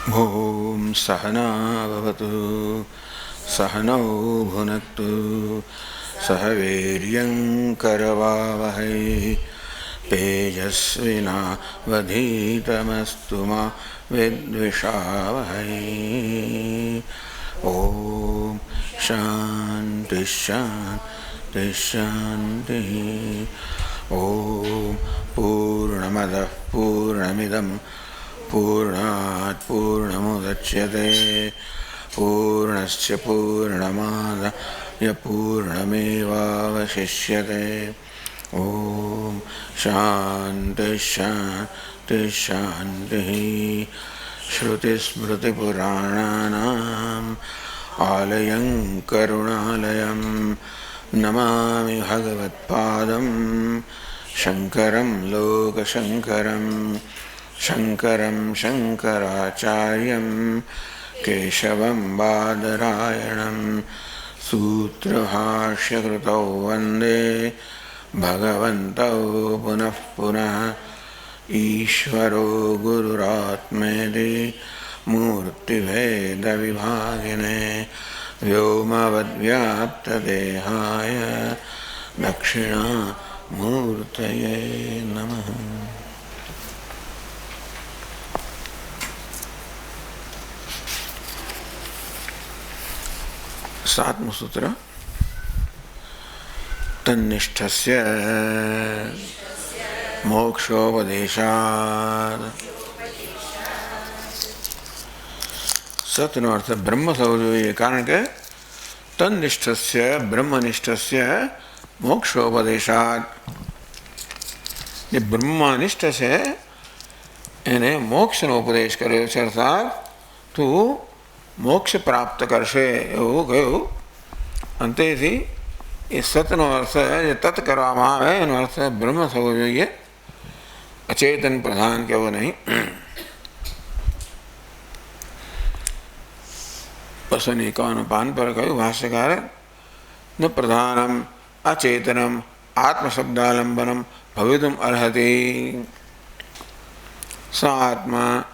ओम सहना भवतु सहनौ भुनक्तु सह वीर्यं करवावहै तेजस्विनावधीतमस्तु मा विद्विषावहै। ओम शांति शांति शांति। ओम पूर्णमदः पूर्णमिदं पूर्णात् पूर्णमुदच्यते पूर्णस्य पूर्णमादाय पूर्णमेवावशिष्यते। ओम शांति शांति शांति। श्रुतिस्मृतिपुराणानाम् आलयं करुणालयं नमामि भगवत्पादं शङ्करं लोकशङ्करं शङ्करं शङ्कराचार्यं केशवं बादरायणं सूत्रभाष्यकृतौ वन्दे भगवन्तौ पुनः पुनः। ईश्वरो गुरुरात्मेति मूर्तिभेदविभागिने व्योमवद्व्याप्तदेहाय दक्षिणामूर्तये नमः। सातमं सूत्र तन्निष्ठस्य मोक्षोपदेशात्। सतनो अर्थ ब्रह्म थवो જોઈએ, કારણ કે તન્નિષ્ઠસ્ય બ્રહ્મનિષ્ઠસ્ય મોક્ષોપદેશાत्। જે બ્રહ્મનિષ્ઠ છે એને મોક્ષનો ઉપદેશ કર્યો છે, અર્થાત તું મોક્ષ પ્રાપ્ત કરશે એવું કહ્યું। અંતેથી એ સતનો અર્થ જે તત કરવામાં આવે એનો અર્થ બ્રહ્મ થવો જોઈએ, અચેતન પ્રધાન કહેવો નહીં। 251 પાન પર કહ્યું ભાષ્યકારે, ન પ્રધાનમ અચેતનમ આત્મશબ્દાલંબનમ ભવિતુમ અર્હતિ। સ આત્મા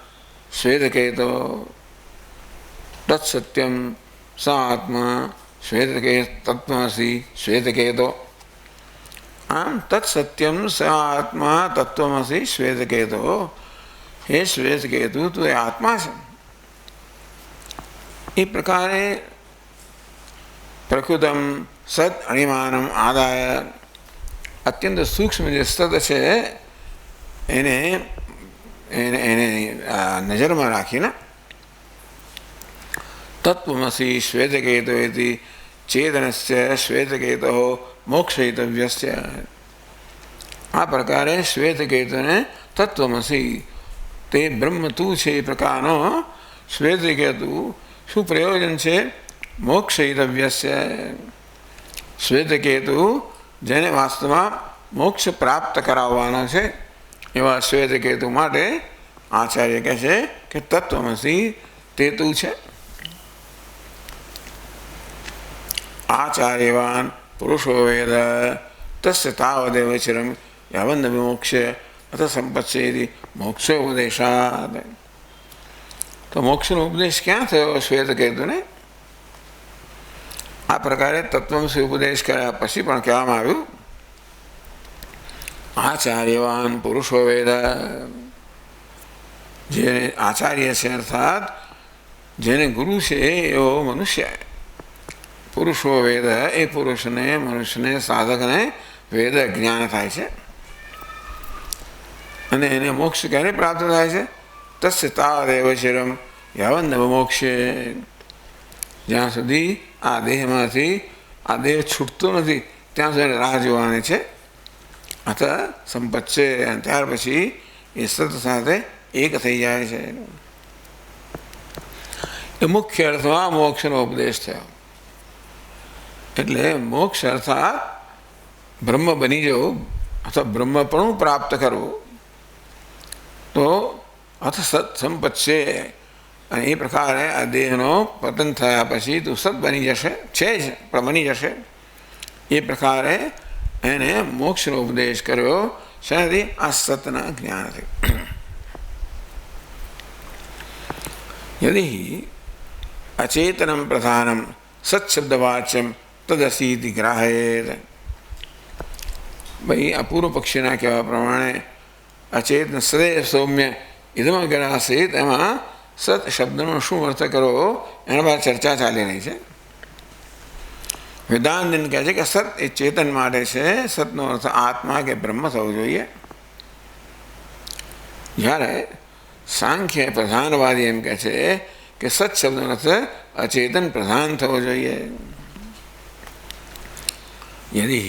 શ્વેતકેતો તત્સત્યમ સ આત્મા શ્વેતકે તત્વમસી શ્વેતકેતો। આમ તત્સત્યમ સ આત્મા તત્વમસી શ્વેતકેતો, હે શ્વેતકેતુ તું એ આત્મા છે। એ પ્રકારે પ્રકૃતમ સદ અણિમાનમ આદાય, અત્યંત સૂક્ષ્મ જે સદ છે એને એને એને નજરમાં રાખીને તત્વમસી શ્વેતકેતો ઇતિ ચેતનસ્ય શ્વેતકેતો મોક્ષયિતવ્યસ્ય। આ પ્રકારે શ્વેતકેતુને તત્વમસી તે બ્રહ્મ તું છે એ પ્રકારનો શ્વેતકેતુ શું પ્રયોજન છે? મોક્ષયિતવ્યસ્ય, શ્વેતકેતુ જેને વાસ્તવમાં મોક્ષ પ્રાપ્ત કરાવવાનો છે એવા શ્વેતકેતુ માટે આચાર્ય કહે છે કે તત્વમસી તે તું છે। આચાર્યવાન પુરુષો વેદ તસ્ય તાવદેવ ચિરમ યાવન્ન વિમોક્ષ્ય અથ સંપત્સેતિ મોક્ષોપદેશાત। તો મોક્ષનો ઉપદેશ ક્યાં થયો શ્વેતકેતુને? આ પ્રકારે તત્વમસી ઉપદેશ કર્યા પછી પણ કહેવામાં આવ્યું આચાર્યવાન પુરુષો વેદ, જેને આચાર્ય છે અર્થાત જેને ગુરુ છે એવો મનુષ્ય, પુરુષો વેદ એ પુરુષને મનુષ્યને સાધકને વેદ જ્ઞાન થાય છે અને એને મોક્ષ ક્યારે પ્રાપ્ત થાય છે? તસ્ય તાવદેવ ચિરમ યાવન્ન વિમોક્ષ્ય, જ્યાં સુધી આ દેહમાંથી આ દેહ છૂટતો નથી ત્યાં સુધી રાહ જોવાની છે। અથ સંપત્સે, ત્યાર પછી એ સત સાથે એક થઈ જાય છે। એ મુખ્ય અર્થમાં મોક્ષનો ઉપદેશ થયો। એટલે મોક્ષ અર્થાત બ્રહ્મ બની જવું અથવા બ્રહ્મપણું પ્રાપ્ત કરવું। તો અથ સત સંપત્સે, અને એ પ્રકારે આ દેહનો પતન થયા પછી તું સત બની જશે, છે જ પણ બની જશે। એ પ્રકારે એને મોક્ષનો ઉપદેશ કર્યો। શાથી? આ સતના જ્ઞાનથી। यदि अचेतनम प्रधानम सत्शब्दवाच्यम तदसीति ग्राहेत। भाई अपूर्व पक्षीना कहेवा प्रमाणे अचेतन सदैव सौम्य इदमग्र आसीत एमां सत शब्दनो शुं अर्थ करो एना पर चर्चा चाली रही है। वेदांत कहे छे कि सत ए चेतन माटे छे, सतनो अर्थ आत्मा के ब्रह्म थवो जोईए। ज्यारे सांख्य प्रधानवादी एम कहे छे कि सत शब्दनो अर्थ अचेतन प्रधान थवो जोईए। यदि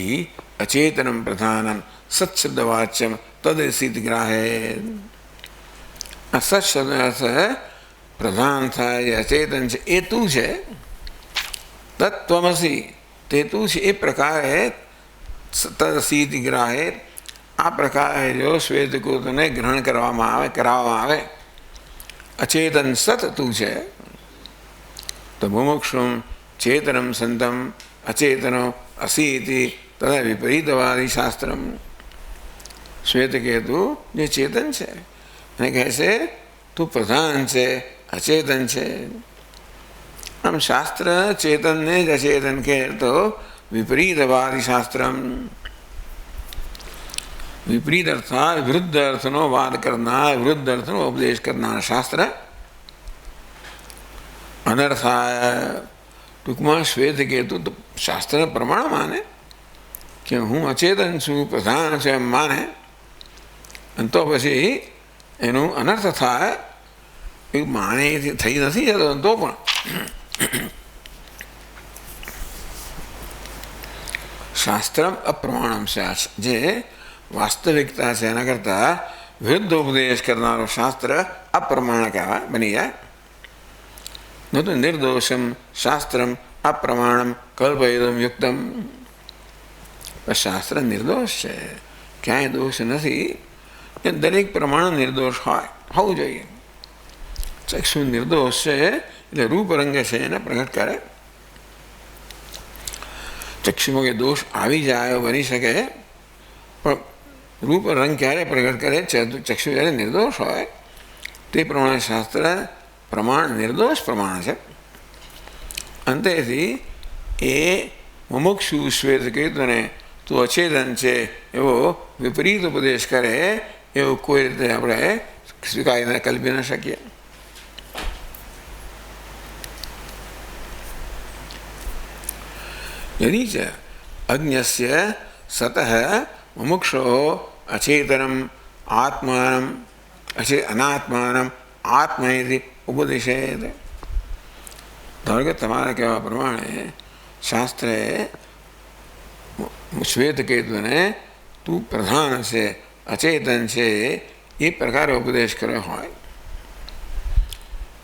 अचेतनम प्रधानम सत्शब्दवाच्यम तदसीति ग्राहेत। सत शब्द अर्थ प्रधान था या अचेतन है ए तू है, तत्त्वमसि ते तू है ए प्रकार है। तदसीति ग्राहेत आ प्रकार है जो श्वेत को तने ग्रहण करवामां आवे। अचेतन सत तू है तो मुमुक्षुम चेतनम संतम अचेतनो असीति तदा विपरीतवादी शास्त्रम। श्वेत केतु जो चेतन है અને કહે છે તું પ્રધાન છે, અચેતન છે। આમ શાસ્ત્ર ચેતનને જ અચેતન કહે તો વિપરીતવાદી શાસ્ત્રમ। વિપરીત અર્થાત વિરુદ્ધ અર્થનો વાદ કરનાર, વિરુદ્ધ અર્થનો ઉપદેશ કરનાર શાસ્ત્ર અનર્થાય। ટૂંકમાં શ્વેત કેતુ તો શાસ્ત્ર પ્રમાણ માને કે હું અચેતન છું, પ્રધાન છે એમ માને, અને તો પછી એનું અનર્થ થાય એ માને થઈ નથી જતો તો પણ શાસ્ત્રમ અપ્રમાણમ છે। જે વાસ્તવિકતા છે એના કરતાં વિરુદ્ધ ઉપદેશ કરનારો શાસ્ત્ર અપ્રમાણ કહેવાય, બની જાય। ન તો નિર્દોષમ શાસ્ત્રમ અપ્રમાણમ કલ્પયિતુમ યુક્તમ। શાસ્ત્ર નિર્દોષ છે, ક્યાંય દોષ નથી। એ દરેક પ્રમાણ નિર્દોષ હોવું જોઈએ। ચક્ષુ નિર્દોષ છે એટલે રૂપ રંગ છે એને પ્રગટ કરે। ચક્ષુમાં કે દોષ આવી જાય બની શકે, પણ રૂપ રંગ ક્યારે પ્રગટ કરે? ચક્ષુ જ્યારે નિર્દોષ હોય તે પ્રમાણે શાસ્ત્ર પ્રમાણ નિર્દોષ પ્રમાણ છે। અંતેથી એ મુમુક્ષુ શ્વેત કીર્તને તું અચેતન છે એવો વિપરીત ઉપદેશ કરે એવું કોઈ રીતે આપણે સ્વીકારીને કલ્પી ન શકીએ। यदि च अज्ञस्य सतः मुमुक्षो अचेतनम आत्मानम अनात्मानम आत्मा इति उपदिशेत। धारो के તમારા કહેવા પ્રમાણે શાસ્ત્રે શ્વેત કેતુને તું પ્રધાન છે, અચેતન છે એ પ્રકારે ઉપદેશ કર્યો હોય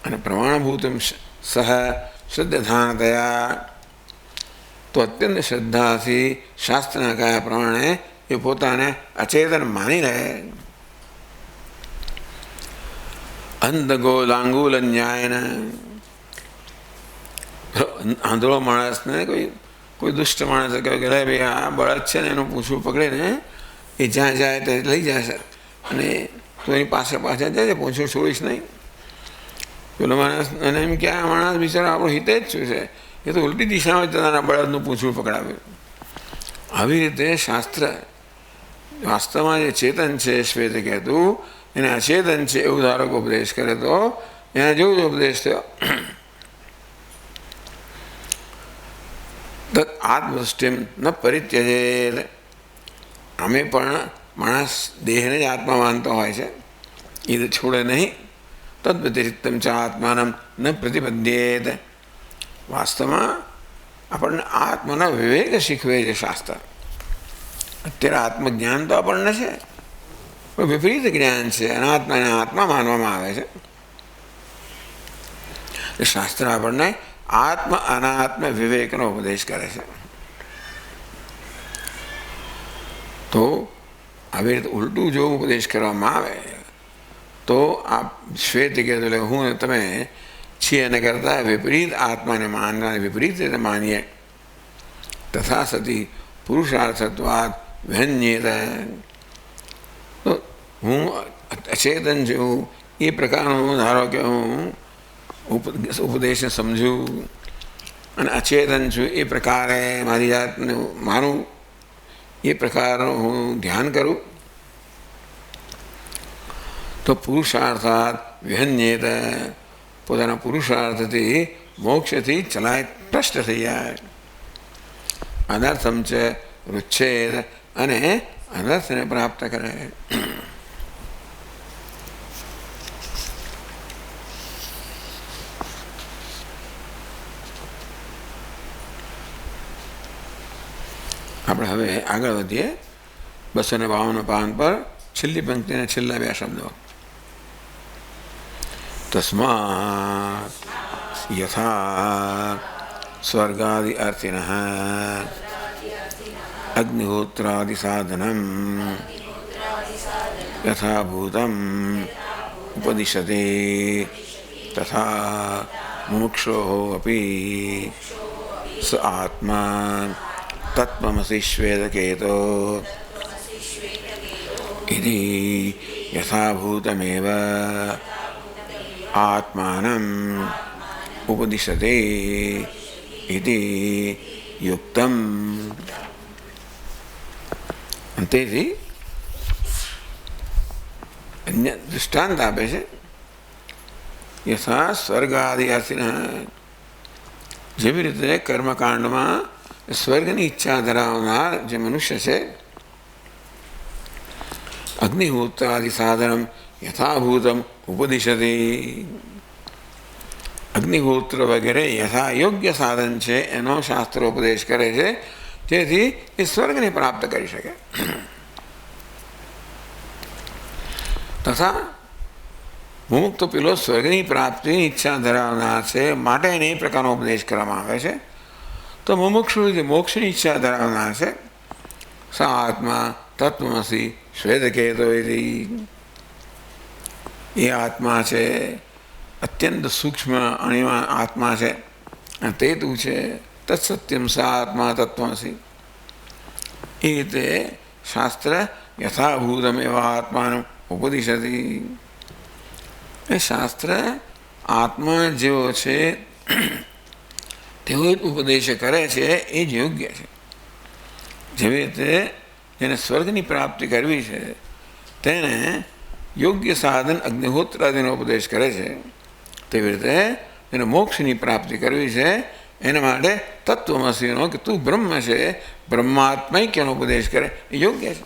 અને પ્રમાણભૂતમ સહ શ્રદ્ધાનતયા તો અત્યંત શ્રદ્ધાથી શાસ્ત્રના કયા પ્રમાણે એ પોતાને અચેતન માની રહે। અંધગો લાંગુલ ન્યાયને આંધળો માણસને કોઈ દુષ્ટ માણસે કહ્યું કે ભાઈ આ બળદ છે ને એનું પૂછવું પકડીને એ જ્યાં જાય તે લઈ જશે અને તું એની પાછળ જાય પૂછવું છોડીશ નહીં। પેલો માણસ એને એમ કે આ માણસ બિચારો આપણો હિતે જ શું છે, એ તો ઉલટી દિશામાં તારા બળદનું પૂછવું પકડાવ્યું। આવી રીતે શાસ્ત્ર વાસ્તવમાં જે ચેતન છે શ્વેત કહેતુ એને અચેતન છે એવું ધારક ઉપદેશ કરે તો એના જેવો જ ઉપદેશ થયો। તत् આત્મદૃષ્ટિમ ન પરિત્યજેત। અમે પણ માણસ દેહને જ આત્મા માનતો હોય છે, એ તો છોડે નહીં। તદ વ્યતિરિક્તમ ચ આત્માનમ ન પ્રતિપદ્યેત। વાસ્તવમાં આપણને આત્માના વિવેક શીખવે છે શાસ્ત્ર। અત્યારે આત્મજ્ઞાન તો આપણને છે, પણ વિપરીત જ્ઞાન છે, અનાત્માને આત્મા માનવામાં આવે છે। શાસ્ત્ર આપણને આત્મ અનાત્મ વિવેકનો ઉપદેશ કરે છે। તો આવી રીતે ઉલટું જો ઉપદેશ કરવામાં આવે તો આ શ્વેત કહેતો એટલે હું તમે છીએ એને કરતાં વિપરીત આત્માને માનવાને વિપરીત રીતે માનીએ। તથા સતી પુરુષાર્થત્વાદ વ્યન્યેત। તો હું અચેતન છું એ પ્રકારનું ધારો કે હું ઉપદેશને સમજું અને અચેતન છું એ પ્રકારે મારી જાતને માનું, એ પ્રકારનું હું ધ્યાન કરું તો પુરુષાર્થાત વિહન્યેત, પોતાના પુરુષાર્થથી મોક્ષથી ચલાય ભ્રષ્ટ થઈ જાય. અનર્થમ ચ રુચ્છેદ, અને અનર્થને પ્રાપ્ત કરે. આપણે હવે આગળ વધીએ 252 પાન પર છેલ્લી પંક્તિના છેલ્લા 2 શબ્દો. તસ્માત યથા સ્વર્ગાદિ અર્થિનઃ અગ્નિહોત્રાદિ સાધનમ યથાભૂતમ ઉપદિશતે તથા મુમુક્ષોઃ અપી સ આત્મા તત્વમસી શ્વેતકેતો ઇતિ યથાભૂતમેવ આત્માનમ ઉપદિશતે ઇતિ યુક્તમ. તેથી અન્ય દૃષ્ટાંત આપે છે. યથા સ્વર્ગાદિ અર્થિનઃ, જેવી રીતે કર્મકાંડમાં સ્વર્ગની ઈચ્છા ધરાવનાર જે મનુષ્ય છે, અગ્નિહોત્રાદિ સાધનમ યથાભૂતમ ઉપદિશતે, અગ્નિહોત્ર વગેરે યથા યોગ્ય સાધન છે એનો શાસ્ત્રોપદેશ કરે છે, જેથી એ સ્વર્ગને પ્રાપ્ત કરી શકે. તથા મુમુક્ત પેલો સ્વર્ગની પ્રાપ્તિની ઈચ્છા ધરાવનાર છે માટે એને એ પ્રકારનો ઉપદેશ કરવામાં આવે છે. તો મુમુક્ષુ જે મોક્ષની ઈચ્છા ધરાવનાર છે, સા આત્મા તત્વમસી શ્વેતકેતો, એ આત્મા છે અત્યંત સૂક્ષ્મ અણિમા આત્મા છે, તે તું છે. તત્સત્યમ સા આત્મા તત્વમસી, એ રીતે શાસ્ત્ર યથાભૂતમ એવા આત્માનું ઉપદિશતી. એ શાસ્ત્ર આત્મા જેવો છે તેવો જ ઉપદેશ કરે છે, એ જ યોગ્ય છે. જેવી રીતે જેને સ્વર્ગની પ્રાપ્તિ કરવી છે તેને યોગ્ય સાધન અગ્નિહોત્રાદિનો ઉપદેશ કરે છે, તેવી રીતે જેને મોક્ષની પ્રાપ્તિ કરવી છે એના માટે તત્વમસીનો કે તું બ્રહ્મ છે, બ્રહ્માત્મૈક્યનો ઉપદેશ કરે એ યોગ્ય છે.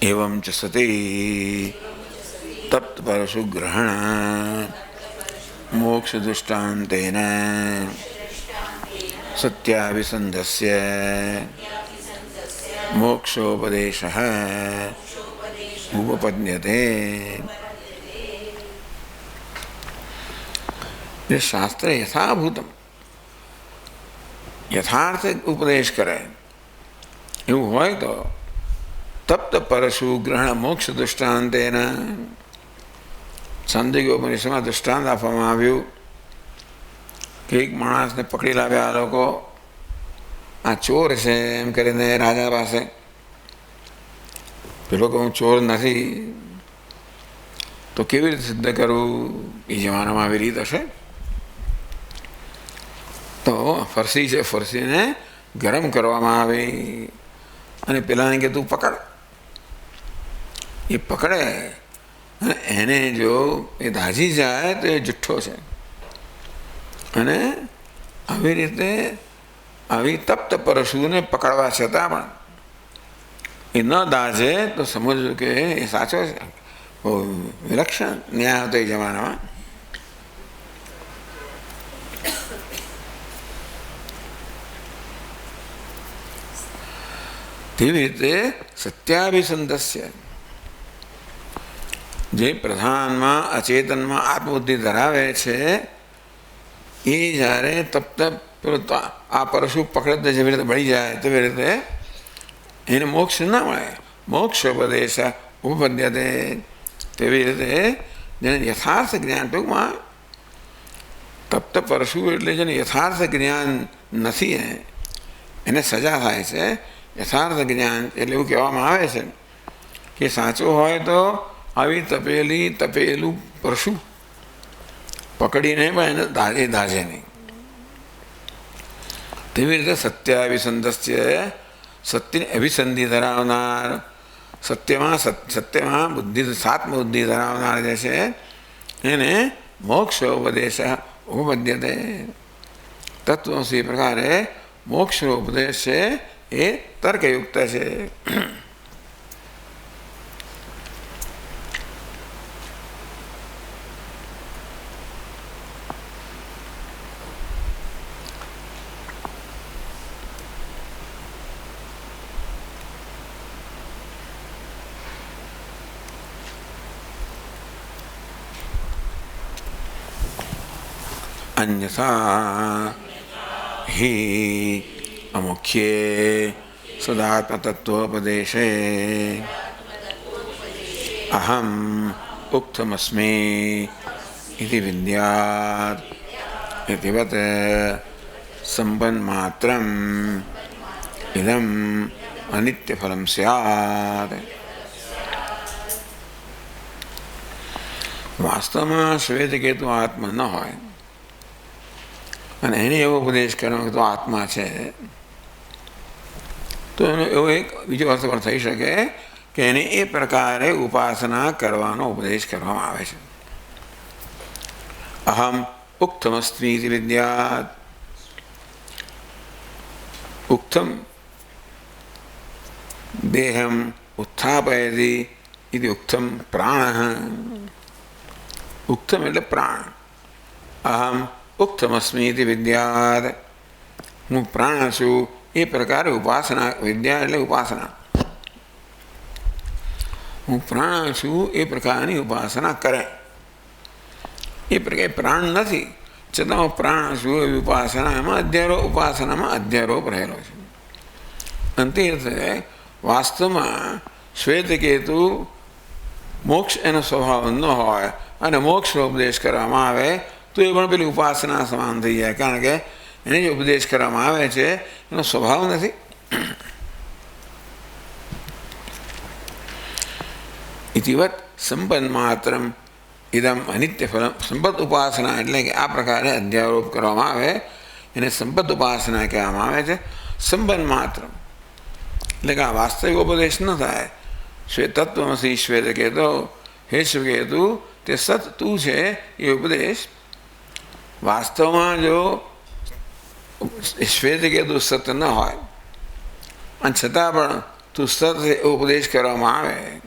एवं च सति तत्परशु ग्रहण मोक्ष दृष्टान्तेन सत्याभिसन्धस्य मोक्षोपदेशः उपपद्यते. ये शास्त्र यथाभूतम यथार्थ उपदेश करे એવું હોય તો તપ્ત પરશુ ગ્રહણ મોક્ષ દૃષ્ટાંતેન, છાંદોગ્યોપનિષદમાં દૃષ્ટાંત આપવામાં આવ્યું કે એક માણસને પકડી લાવ્યા આ લોકો, આ ચોર છે એમ કરીને રાજા પાસે. પેલો કે હું ચોર નથી, તો કેવી રીતે સિદ્ધ કરવું? એ જમાનામાં આવી રીત હશે. તો ફરસી છે, ફરસીને ગરમ કરવામાં આવી અને પેલાને કે તું પકડ. એ પકડે અને એને જો એ દાઝી જાય તો એ જુઠ્ઠો છે. અને આવી રીતે આવી તપ્ત પરશુને પકડવા છતાં પણ એ ન દાઝે તો સમજવું કે એ સાચો છે. બહુ વિલક્ષણ ન્યાય હતો એ જમાનામાં. તેવી રીતે સત્યાભિસંધસ્ય, જે પ્રધાનમાં અચેતનમાં આત્મબુદ્ધિ ધરાવે છે એ જ્યારે તપ્ત આ પરશુ પકડે જેવી રીતે બળી જાય તેવી રીતે એને મોક્ષ ના મળે. મોક્ષ ઉપદેશ ઉપપદ્યતે, તેવી રીતે જેને યથાર્થ જ્ઞાન, ટૂંકમાં તપ્ત સપ્ત પરશુ એટલે જેને યથાર્થ જ્ઞાન નથી એને સજા થાય છે. યથાર્થ જ્ઞાન એટલે એવું કહેવામાં આવે છે કે સાચું હોય તો આવી તપેલું પરશુ પકડીને પણ એને દાજે નહીં. તેવી રીતે સત્યાવિસંધસ્ય સત્યની અભિસંધિ ધરાવનાર, સત્યમાં બુદ્ધિ સાત્મ બુદ્ધિ ધરાવનાર જે છે એને મોક્ષ ઉપદેશ ઉપપદ્યતે. તત્વમસી પ્રકારે મોક્ષનો ઉપદેશ છે એ તર્કયુક્ત છે. अन्यथा हि अमुख्ये सदात्मतत्वोपदेशे अहम उक्तमस्मि इति विद्यात् इतिवत् संपन्मात्रम् इदम् अनित्यफलं स्यात्. વાસ્તવમાં શ્વેતકેતુ આત્મા ન હોય અને એને એવો ઉપદેશ કરવાનો તો આત્મા છે, તો એનો એવો એક બીજો અર્થ પણ થઈ શકે કે એને એ પ્રકારે ઉપાસના કરવાનો ઉપદેશ કરવામાં આવે છે. અહમ ઉક્તમસ્મિ ઇતિ વિદ્યાત. ઉક્તમ દેહમ ઉત્થાપયતિ ઇતિ ઉક્તમ પ્રાણ. ઉક્તમ એટલે પ્રાણ. અહમ ઉક્તમસ્મિ ઇતિ વિદ્યાત. હું પ્રાણ છું એ પ્રકારે ઉપાસના. વિદ્યા એટલે ઉપાસના. હું પ્રાણ છું એ પ્રકારની ઉપાસના કરે. એ પ્રકારે પ્રાણ નથી છતાં હું પ્રાણ છું એવી ઉપાસના, એમાં ઉપાસનામાં અધ્યારોપ રહેલો છે. અંતે વાસ્તવમાં શ્વેતકેતુ મોક્ષ એનો સ્વભાવ ન હોય અને મોક્ષનો ઉપદેશ કરવામાં આવે તો એ પણ પેલી ઉપાસના સમાન થઈ જાય, કારણ કે એને જે ઉપદેશ કરવામાં આવે છે એનો સ્વભાવ નથી. ઇતિવત સંપન્ન માત્રમ ઇદમ અનિત્ય ફલમ. સંપત ઉપાસના એટલે કે આ પ્રકારે અધ્યારોપ કરવામાં આવે એને સંપત ઉપાસના કહેવામાં આવે છે. સંપન્ન માત્રમ એટલે કે આ વાસ્તવિક ઉપદેશ ન થાય. તત્વમસી શ્વેતકેતુ, હે શ્વેતકેતુ તે સત તું છે એ ઉપદેશ વાસ્તવમાં જો શ્વેતકેતુ સત ન હોય અને છતાં પણ તું સત ઉપદેશ કરવામાં આવે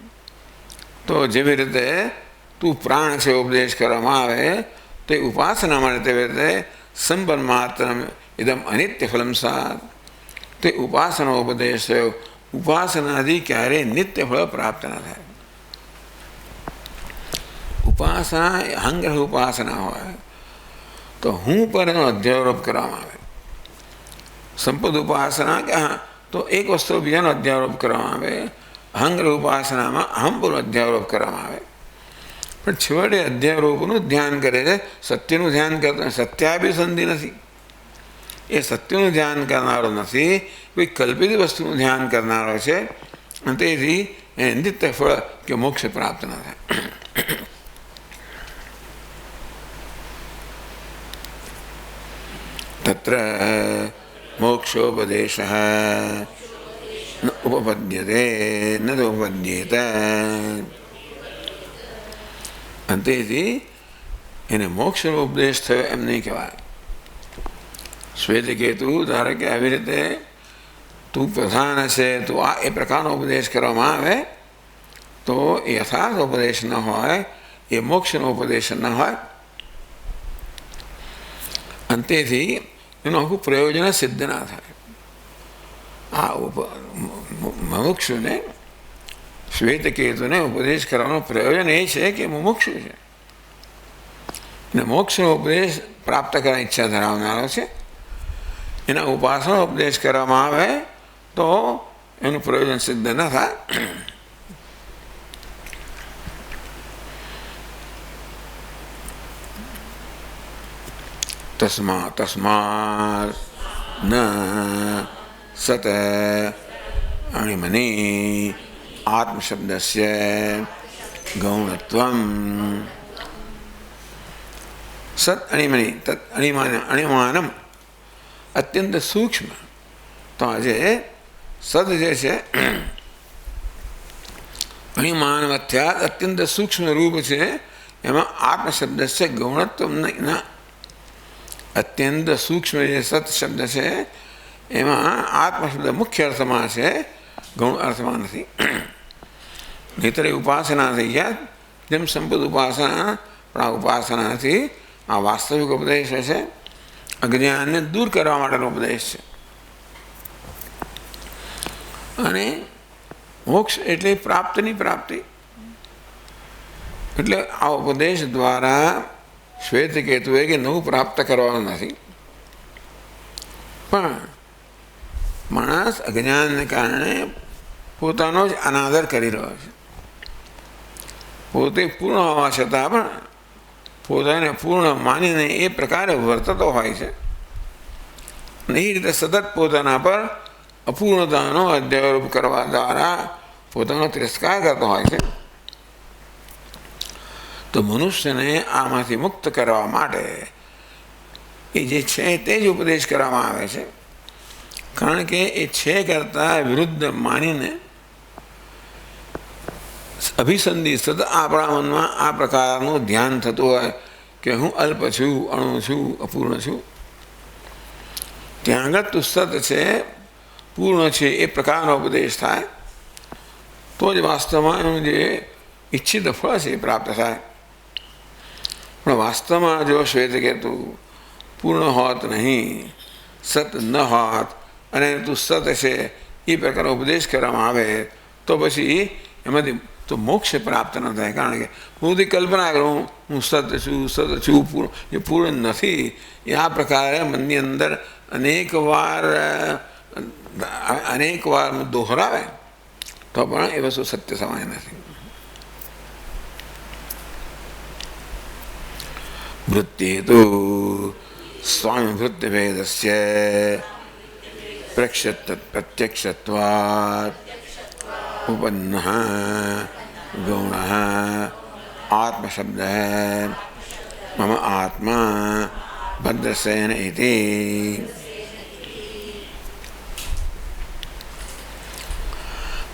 તો જેવી રીતે તું પ્રાણ છે ઉપદેશ કરવામાં આવે તો એ ઉપાસના માટે તેવી રીતે સંપન્ન માત્ર એકદમ અનિત્ય ફલમ સાત. તે ઉપાસના ઉપદેશ થયો. ઉપાસનાથી ક્યારેય નિત્ય ફળ પ્રાપ્ત ન થાય. ઉપાસના અહંગ્રહ ઉપાસના હોય તો હું પર એનો અધ્યારોપ કરવામાં આવે. સંપદ ઉપાસના કે તો એક વસ્તુ બીજાનો અધ્યારોપ કરવામાં આવે. અહંગ્રહ ઉપાસનામાં અહમ પર અધ્યારોપ કરવામાં આવે. પણ છેવટે અધ્યારોપનું ધ્યાન કરે છે, સત્યનું ધ્યાન કરતો. સત્યાભિસંધિ નથી, એ સત્યનું ધ્યાન કરનારો નથી, કોઈ કલ્પિત વસ્તુનું ધ્યાન કરનારો છે. અને તેથી એને નિત્ય ફળ કે મોક્ષ પ્રાપ્ત ન થાય. તત્ર મોક્ષોપદેશ ન ઉપપદ્યતે ન ઉપપદ્યેત. અંતેથી એને મોક્ષનો ઉપદેશ થયો એમ નહીં કહેવાય. શ્વેતકેતુ ધારે કે આવી રીતે તું પ્રધાન છે, તું આ એ પ્રકારનો ઉપદેશ કરવામાં આવે તો એ યથાર્થ ઉપદેશ ન હોય, એ મોક્ષનો ઉપદેશ ન હોય. અંતેથી એનું આખું પ્રયોજન સિદ્ધ ના થાય. આ મુમુક્ષુને શ્વેતકેતુને ઉપદેશ કરવાનો પ્રયોજન એ છે કે મુમુક્ષુ છે અને મોક્ષનો ઉપદેશ પ્રાપ્ત કરવાની ઈચ્છા ધરાવનારો છે. એના ઉપાસનો ઉપદેશ કરવામાં આવે તો એનું પ્રયોજન સિદ્ધ ન થાય. तस्मात् न सत अणिमनि आत्मशब्दस्य गौणत्वम्। सत अणिमनि तत् अणिमानम અત્યંત સૂક્ષ્મ. તો આજે સદ જે છે અણિમાનવથ્યાત અત્યંત સૂક્ષ્મ રૂપ છે, એમાં આત્મશબ્દ છે ગૌણત્વ ના. અત્યંત સૂક્ષ્મ જે સત શબ્દ છે એમાં આત્મશબ્દ મુખ્ય અર્થમાં છે, ગૌણ અર્થમાં નથી. નહીતર ઉપાસના થઈ ગયા, જેમ સંપદ ઉપાસના, પણ આ ઉપાસના નથી. આ વાસ્તવિક ઉપદેશ છે, અજ્ઞાનને દૂર કરવા માટેનો ઉપદેશ છે. અને મોક્ષ એટલે પ્રાપ્તિની પ્રાપ્તિ. એટલે આ ઉપદેશ દ્વારા શ્વેતકેતુએ કે નવું પ્રાપ્ત કરવાનું નથી, પણ માણસ અજ્ઞાનને કારણે પોતાનો જ અનાદર કરી રહ્યો છે. પોતે પૂર્ણ હોવા છતાં પણ પોતાને પૂર્ણ માનીને એ પ્રકારે વર્તતો હોય છે. અને એ રીતે સતત પોતાના પર અપૂર્ણતાનો અધ્યારોપ કરવા દ્વારા પોતાનો તિરસ્કાર કરતો હોય છે. તો મનુષ્યને આમાંથી મુક્ત કરવા માટે એ જે છે તે જ ઉપદેશ કરવામાં આવે છે. કારણ કે એ છે કરતાં વિરુદ્ધ માનીને અભિસંધિ સતત આપણા મનમાં આ પ્રકારનું ધ્યાન થતું હોય કે હું અલ્પ છું, અણુ છું, અપૂર્ણ છું. ત્યાં આગળ તું સત છે, પૂર્ણ છે, એ પ્રકારનો ઉપદેશ થાય તો જ વાસ્તવમાં એનું જે ઈચ્છિત ફળ છે એ પ્રાપ્ત થાય. પણ વાસ્તવમાં જો શ્વેતકેતુ પૂર્ણ હોત નહીં, સત ન હોત, અને તું સત છે એ પ્રકારનો ઉપદેશ કરવામાં આવે તો પછી એમાંથી તો મોક્ષ પ્રાપ્ત ન થાય. કારણ કે હું બધી કલ્પના કરું હું સત છું, પૂર્ણ, એ પૂર્ણ નથી. એ આ પ્રકારે મનની અંદર અનેક વાર દોહરાવે તો પણ એ વસ્તુ સત્ય સમાય નથી. વૃત્તિ તો સ્વામી વૃત્તિ ભેદસ્ય પ્રત્યક્ષત્વાत् ઉપન્નઃ ગૌણઃ આત્મશબ્દઃ મમ આત્મા ભદ્રસેન ઇતિ.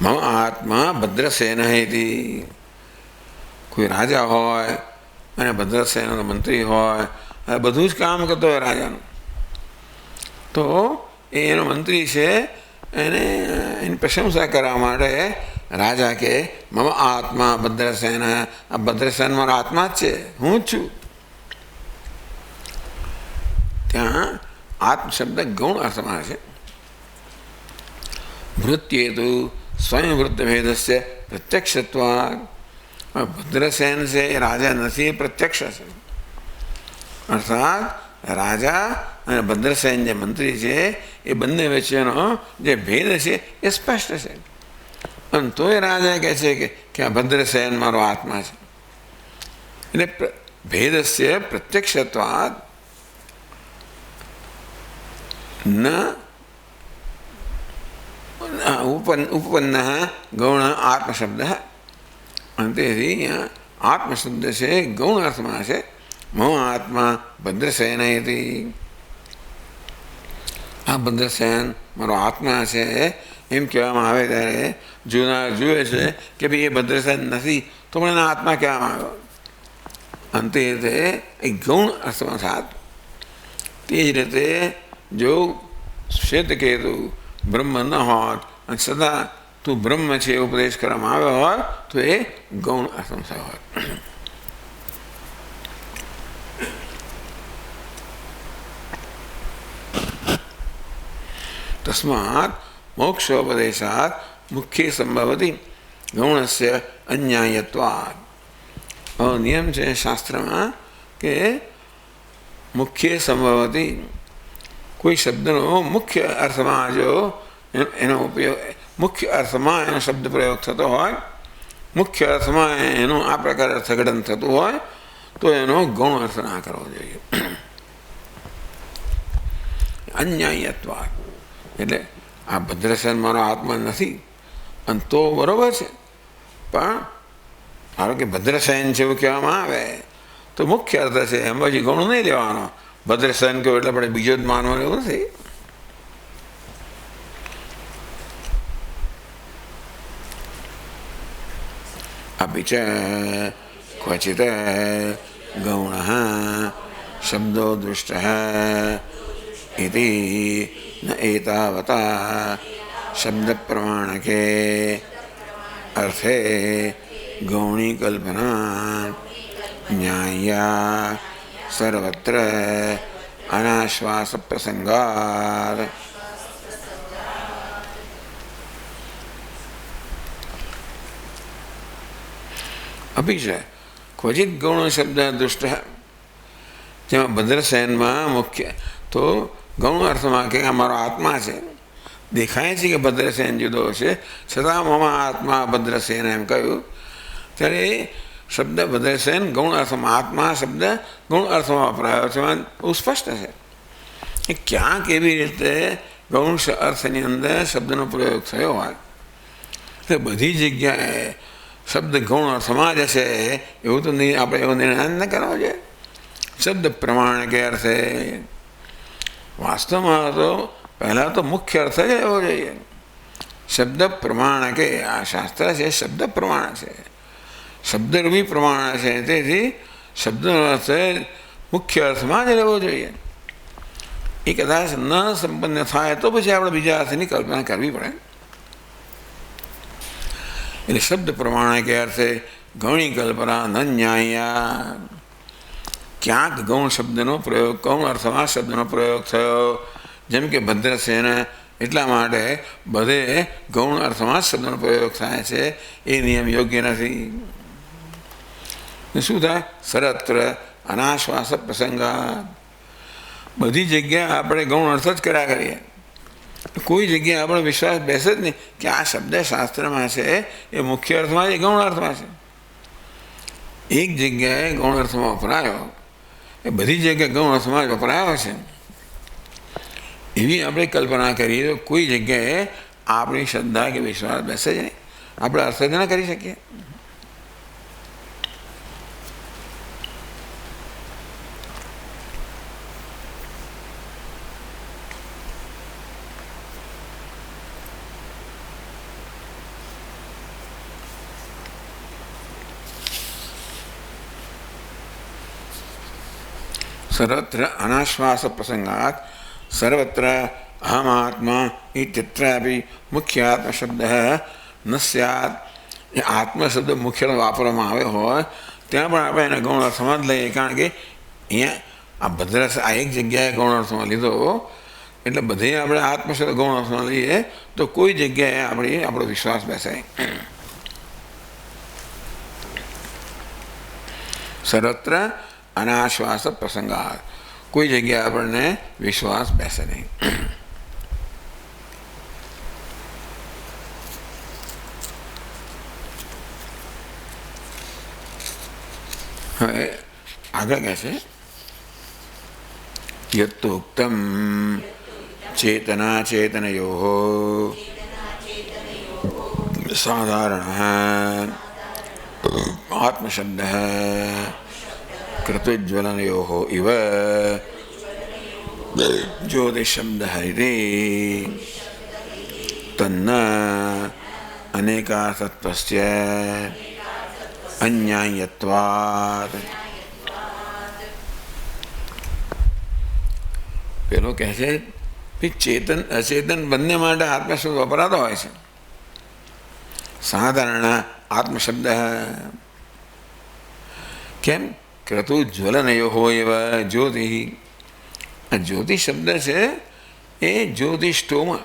મમ આત્મા ભદ્રસેન ઇતિ. કોઈ રાજા હોય અને ભદ્રસેનનો મંત્રી હોય, બધું જ કામ કરતો હોય રાજાનું, તો એનો મંત્રી છે એને એની પ્રશંસા કરવા માટે રાજા કે મમ આત્મા ભદ્રસેન, આ ભદ્રસેન મારો આત્મા જ છે, હું જ છું. ત્યાં આત્મ શબ્દ ગૌણ અર્થમાં છે. વૃત્તિહેતુ સ્વયં વૃત્ત ભેદસ્ય પ્રત્યક્ષત્વાत्. ભદ્રસેન છે એ રાજા નથી, એ પ્રત્યક્ષ છે. અર્થાત રાજા અને ભદ્રસેન જે મંત્રી છે એ બંને વચ્ચેનો જે ભેદ છે એ સ્પષ્ટ છે. અને તોય રાજા કહે છે કે આ ભદ્રસેન મારો આત્મા છે. એટલે ભેદસ્ય પ્રત્યક્ષત્વાत् ન ઉપપન્ન ગૌણ આત્મશબ્દ. અને તેથી અહીંયા આત્મશબ્દ છે ગૌણ અર્થમાં છે. મમ આત્મા ભદ્રસેન ઇતિ. આ ભદ્રસેન મારો આત્મા છે એમ કહેવામાં આવે ત્યારે જોનાર જુએ છે કે ભાઈ એ ભદ્રસેન નથી તો પણ એના આત્મા કહેવામાં આવ્યો. અંતે રીતે એ ગૌણ અર્થમાં થાત. તે જ રીતે જો શ્વેતકેતુ બ્રહ્મ ન હોત અને સદા તું બ્રહ્મ છે ઉપદેશ કરવામાં આવ્યો હોત તો એ ગૌણ અર્થમાં થયો હોત. તસ્માत् મોક્ષોપદેશાत् મુખ્ય સંભવતી ગૌણસ્ય અન્યાયત્વાत्. નિયમ છે શાસ્ત્રમાં કે મુખ્ય સંભવતી, કોઈ શબ્દનો મુખ્ય અર્થમાં જો એનો ઉપયોગ, મુખ્ય અર્થમાં એનો શબ્દ પ્રયોગ થતો હોય, મુખ્ય અર્થમાં એનું આ પ્રકારે અર્થઘટન થતું હોય તો એનો ગૌણ અર્થ ના કરવો જોઈએ. અન્યાયત્વા એટલે આ ભદ્રસેન મારો આત્મા નથી અને તો બરાબર છે, પણ ધારો કે ભદ્રસેન છે એવું કહેવામાં આવે તો મુખ્ય અર્થ છે, એમ પછી ગૌણ નહીં લેવાનો. ભદ્રસેન કહ્યું એટલે આપણે બીજો જ માનવાનું એવું નથી. अपि च क्वचित् गौणः शब्दो दृष्टः इति न एतावता शब्दप्रमाणके अर्थे गौणी कल्पना न्याय्या सर्वत्र अनाश्वास प्रसंगात्. अपि च क्वचित गौण शब्द दुष्ट જેમાં ભદ્રસેનમાં મુખ્ય તો ગૌણ અર્થમાં કે અમારો આત્મા છે, દેખાય છે કે ભદ્રસેન જુદો છે, છતાં મમા આત્મા ભદ્રસેન એમ કહ્યું ત્યારે શબ્દ ભદ્રસેન ગૌણ અર્થમાં, આત્મા શબ્દ ગૌણ અર્થમાં વપરાયો છે. બહુ સ્પષ્ટ છે એ ક્યાંક એવી રીતે ગૌણ અર્થની અંદર શબ્દનો પ્રયોગ થયો હોય તો બધી જગ્યાએ શબ્દ ગૌણ અર્થમાં જ હશે એવું તો નહીં, આપણે એવો નિર્ણય ન કરવો જોઈએ. શબ્દ પ્રમાણ કે અર્થે વાસ્તવમાં તો પહેલાં તો મુખ્ય અર્થ જ એવો જોઈએ. શબ્દ પ્રમાણ કે આ શાસ્ત્ર છે શબ્દ પ્રમાણ છે, શબ્દરૂપી પ્રમાણ છે, તેથી શબ્દનો અર્થ મુખ્ય અર્થમાં જ રહેવો જોઈએ. એ કદાચ ન સંપન્ન થાય તો પછી આપણે બીજા અર્થની કલ્પના કરવી પડે. એટલે શબ્દ પ્રમાણે કે અર્થે ગૌણી કલ્પના ન ન્યાય્યા. ક્યાંક ગૌણ શબ્દનો પ્રયોગ, ગૌણ અર્થમાં શબ્દનો પ્રયોગ થયો, જેમ કે ભદ્રસેન, એટલા માટે બધે ગૌણ અર્થમાં શબ્દનો પ્રયોગ થાય છે, એ નિયમ યોગ્ય નથી. શું થાય? સર્વત્ર અનાશ્વાસ પ્રસંગા. બધી જગ્યાએ આપણે ગૌણ અર્થ જ કર્યા કરીએ, કોઈ જગ્યાએ આપણો વિશ્વાસ બેસે જ નહીં કે આ શબ્દ શાસ્ત્રમાં છે એ મુખ્ય અર્થમાં છે, ગૌણ અર્થમાં છે. એક જગ્યાએ ગૌણ અર્થમાં વપરાયો એ બધી જગ્યાએ ગૌણ અર્થમાં જ વપરાયો છે એવી આપણે કલ્પના કરીએ તો કોઈ જગ્યાએ આપણી શ્રદ્ધા કે વિશ્વાસ બેસે જ નહીં, આપણે અર્થ જ ન કરી શકીએ. સર્વત્ર અનાશ્વાસ પ્રસંગાત સર્વત્ર અહમાત્મા ઇત્યત્રાપી મુખ્ય આત્મશબ્દ ન સ્યાત. એ આત્મશબ્દ મુખ્ય વાપરવામાં આવ્યો હોય ત્યાં પણ આપણે એને ગૌણ અર્થમાં જ લઈએ, કારણ કે અહીંયા આ ભદ્રસ આ એક જગ્યાએ ગૌણ અર્થમાં લીધો એટલે બધે આપણે આત્મશબ્દ ગૌણ અર્થમાં લઈએ તો કોઈ જગ્યાએ આપણો વિશ્વાસ બેસાય. સર્વત્ર અનાશ્વાસ પ્રસંગાત, કોઈ જગ્યાએ આપણને વિશ્વાસ બેસે નહીં. હવે આગળ કહે છે યત્તોક્તમ ચેતના ચેતનયોઃ સાધારણ આત્મશબ્દઃ કૃતજ્વલનયોઃ ઇવ જ્યોતિશબ્દઃ ઇતિ તન્ન અનેકાર્થત્વસ્ય અન્યાયત્વાत्. પેલો કહે છે કે ચેતન અચેતન બંને માટે આત્મશબ્દ વપરાતો હોય છે. સાધારણ આત્મશબ્દ કેમ? ક્રતુ જ્વલનયોઃ એવા જ્યોતિ. આ જ્યોતિ શબ્દ છે એ જ્યોતિષ્ઠોમાં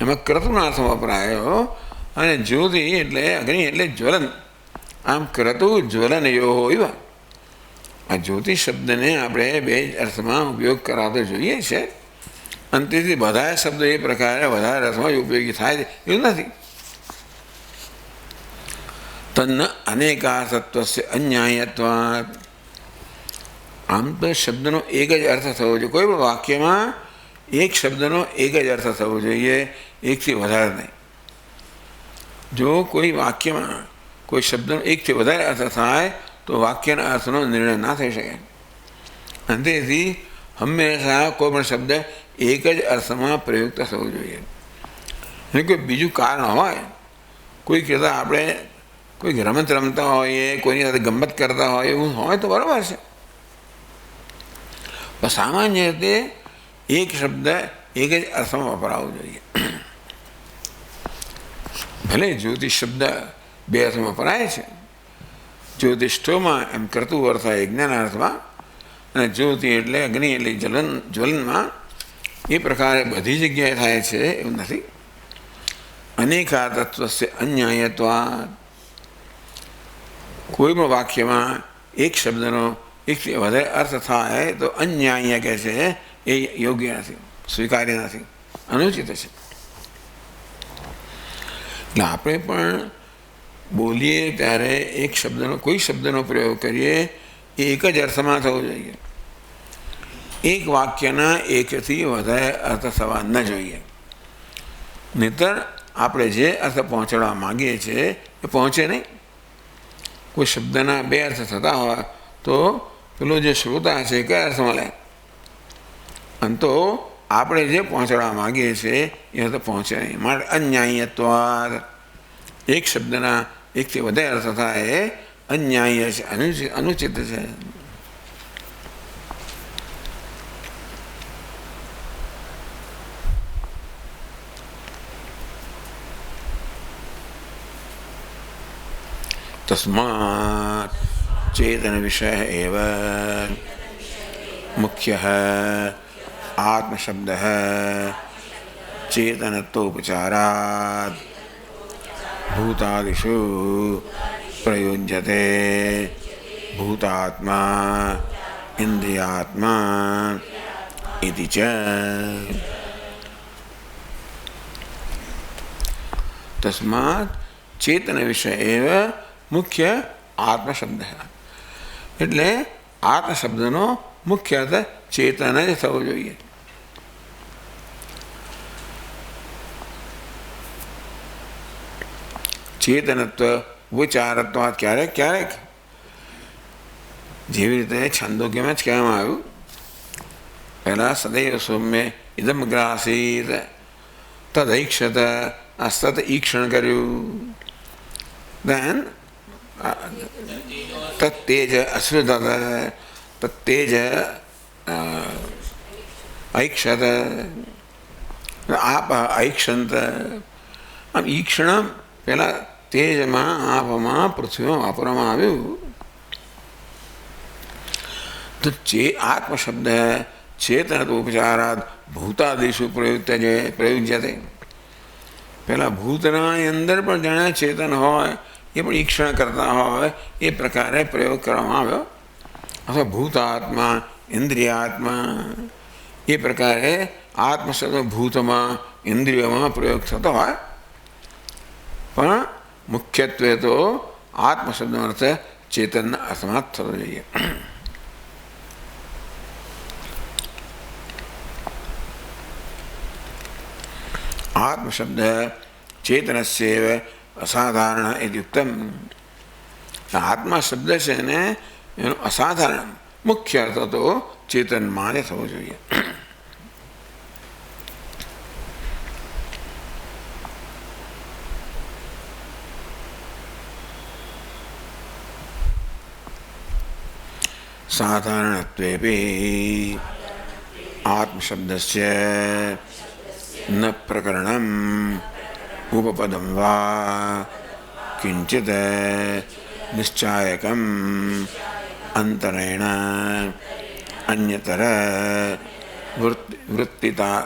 એમાં ક્રતુના અર્થમાં વપરાયો, અને જ્યોતિ એટલે અગ્નિ એટલે જ્વલન. આમ ક્રતુ જ્વલનયોઃ એવા આ જ્યોતિ શબ્દને આપણે બે જ અર્થમાં ઉપયોગ કરાવતો જોઈએ છે, અને તેથી બધા શબ્દો એ પ્રકારે વધારે અર્થમાં ઉપયોગી થાય છે એવું નથી. તન્ન અનેકાર્થત્વસ્ય અન્યાયત્વાत्. આમ તો શબ્દનો એક જ અર્થ થવો જોઈએ. કોઈ પણ વાક્યમાં એક શબ્દનો એક જ અર્થ થવો જોઈએ, એકથી વધારે નહીં. જો કોઈ વાક્યમાં કોઈ શબ્દનો એકથી વધારે અર્થ થાય તો વાક્યના અર્થનો નિર્ણય ના થઈ શકે. અને તેથી હંમેશા કોઈ પણ શબ્દ એક જ અર્થમાં પ્રયુક્ત થવો જોઈએ. અને કોઈ બીજું કારણ હોય, કોઈ કહેતા આપણે કોઈ રમત રમતા હોઈએ, કોઈની સાથે ગમત કરતા હોય, એવું હોય તો બરાબર છે. પણ સામાન્ય રીતે એક શબ્દ એક જ અર્થમાં વપરાવો જોઈએ. ભલે જ્યોતિષ શબ્દ બે અર્થમાં વપરાય છે. જ્યોતિષ્ઠોમાં એમ કરતું અર્થ થાય જ્ઞાનાર્થમાં, અને જ્યોતિ એટલે અગ્નિ એટલે જ્વલનમાં. એ પ્રકારે બધી જગ્યાએ થાય છે એવું નથી. અનેકા તત્વસ્ય અન્યાયત્વા. કોઈ પણ વાક્યમાં એક શબ્દનો એકથી વધારે અર્થ થાય તો અન્યાય કહે છે, એ યોગ્ય નથી, સ્વીકાર્ય નથી, અનુચિત છે. એટલે આપણે પણ બોલીએ ત્યારે એક શબ્દનો કોઈ શબ્દનો પ્રયોગ કરીએ એ એક જ અર્થમાં થવો જોઈએ. એક વાક્યના એકથી વધારે અર્થ થવા ન જોઈએ. નહીંતર આપણે જે અર્થ પહોંચાડવા માગીએ છીએ એ પહોંચે નહીં. કોઈ શબ્દના બે અર્થ થતા હોય તો પેલો જે શ્રોતા છે કયા અર્થમાં લે, અને તો આપણે જે પહોંચાડવા માગીએ છીએ એ અર્થ પહોંચે નહીં. માટે અન્યાયત્વાદ, એક શબ્દના એકથી વધારે અર્થ થાય એ અન્યાય છે, અનુચિત છે. तस्मात् चेतन विषय एव मुख्यः आत्मशब्दः चेतनत्वोपचारात् भूतादिषु प्रयुज्यते. भूतात्मा इंद्रियात्मा इति च. तस्मात् चेतन विषय एव मुख्य आत्मशब्द. એટલે આત્મશબ્દનો મુખ્ય અર્થ ચેતન જ થવો જોઈએ. ચેતનત્વ વિચારત્વ ક્યારેક ક્યારેક જેવી રીતે છંદોગ્યમાં જ કહેવામાં આવ્યું, પહેલાં સદૈવ સૌમ્ય ઇદમ ગ્રાસીત તદૈક્ષત, અસ્તત ઈક્ષણ કર્યું. દેન તત્તેજ અશ્રુત તત્તેજ ઐક્ષત આપ ઐક્ષંત. આમ ઈક્ષણ પહેલાં તેજમાં આપમાં પૃથ્વીમાં વાપરવામાં આવ્યું. તો આત્મશબ્દ ચેતન ઉપચારાત ભૂતાદિશુ પ્રયુજ્યતે. પહેલાં ભૂતનાની અંદર પણ જાણે ચેતન હોય, એ પણ ઈક્ષણ કરતા હોય, એ પ્રકારે પ્રયોગ કરવામાં આવ્યો. અથવા ભૂતાત્મા ઇન્દ્રિયાત્મા, એ પ્રકારે આત્મશબ્દ ભૂતમાં ઇન્દ્રિયોમાં પ્રયોગ થતો હોય. પણ મુખ્યત્વે તો આત્મશબ્દનો અર્થ ચેતનના અર્થમાં જ થતો જોઈએ. આત્મશબ્દ ચેતનસ્યૈવ અસાધારણ ઇત્યુક્તમ. આત્મા શબ્દ છે ને એનો અસાધારણ મુખ્ય અર્થ તો ચેતનમાં જ થવો જોઈએ. સાધારણત્વેપી આત્મશબ્દસ્ય ન પ્રકરણમ ઉપપદમ વા કિંચિત નિશ્ચાયકમ અંતરેણ અન્યતર વૃત્તિતા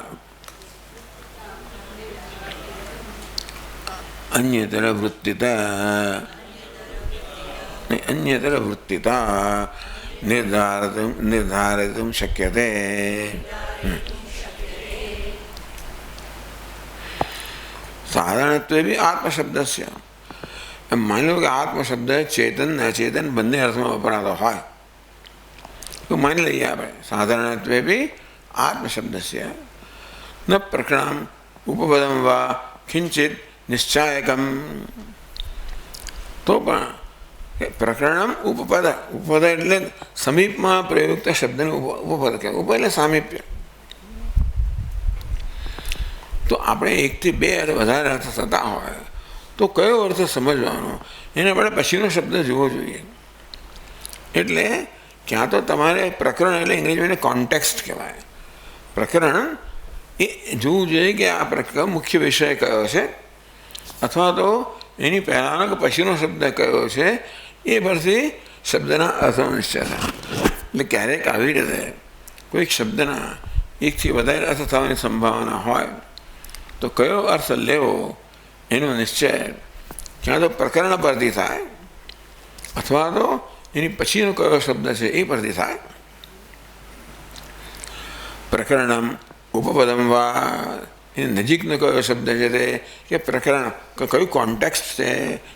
અન્યતર વૃત્તિતા નિર્ધારિતું શક્યતે. સાધારણત્વે બી આત્મશબ્દ છે. એમ માની લો કે આત્મશબ્દ ચેતન અચેતન બંને અર્થમાં વપરાતો હોય તો માની લઈએ આપણે સાધારણત્વે બી આત્મશબ્દ છે. ન પ્રકરણમ ઉપપદમ વા કિંચિત નિશ્ચાયકમ. તો પણ પ્રકરણમ ઉપપદ, ઉપપદ એટલે સમીપમાં પ્રયુક્ત શબ્દને ઉપપદ કહેવાય. ઉપ એટલે સામીપ્ય. તો આપણે એકથી બે વધારે અર્થ થતા હોય તો કયો અર્થ સમજવાનો એને આપણે પછીનો શબ્દ જોવો જોઈએ. એટલે ક્યાં તો તમારે પ્રકરણ એટલે અંગ્રેજીમાં કોન્ટેક્સ્ટ કહેવાય. પ્રકરણ એ જોવું જોઈએ કે આ પ્રકરણ મુખ્ય વિષય કયો છે, અથવા તો એની પહેલાંનો કે પછીનો શબ્દ કયો છે, એ પરથી શબ્દના અર્થનો નિશ્ચય થાય. એટલે ક્યારેક આવી રીતે કોઈક શબ્દના એકથી વધારે અર્થ થવાની સંભાવના હોય તો કયો અર્થ લેવો એનો નિશ્ચય ક્યાં તો પ્રકરણ પરથી થાય અથવા તો એની પછીનો કયો શબ્દ છે એ પરથી થાય. પ્રકરણમ ઉપપદમ વા, એની નજીકનો કયો શબ્દ છે તે, કે પ્રકરણ કયું કોન્ટેક્સ્ટ છે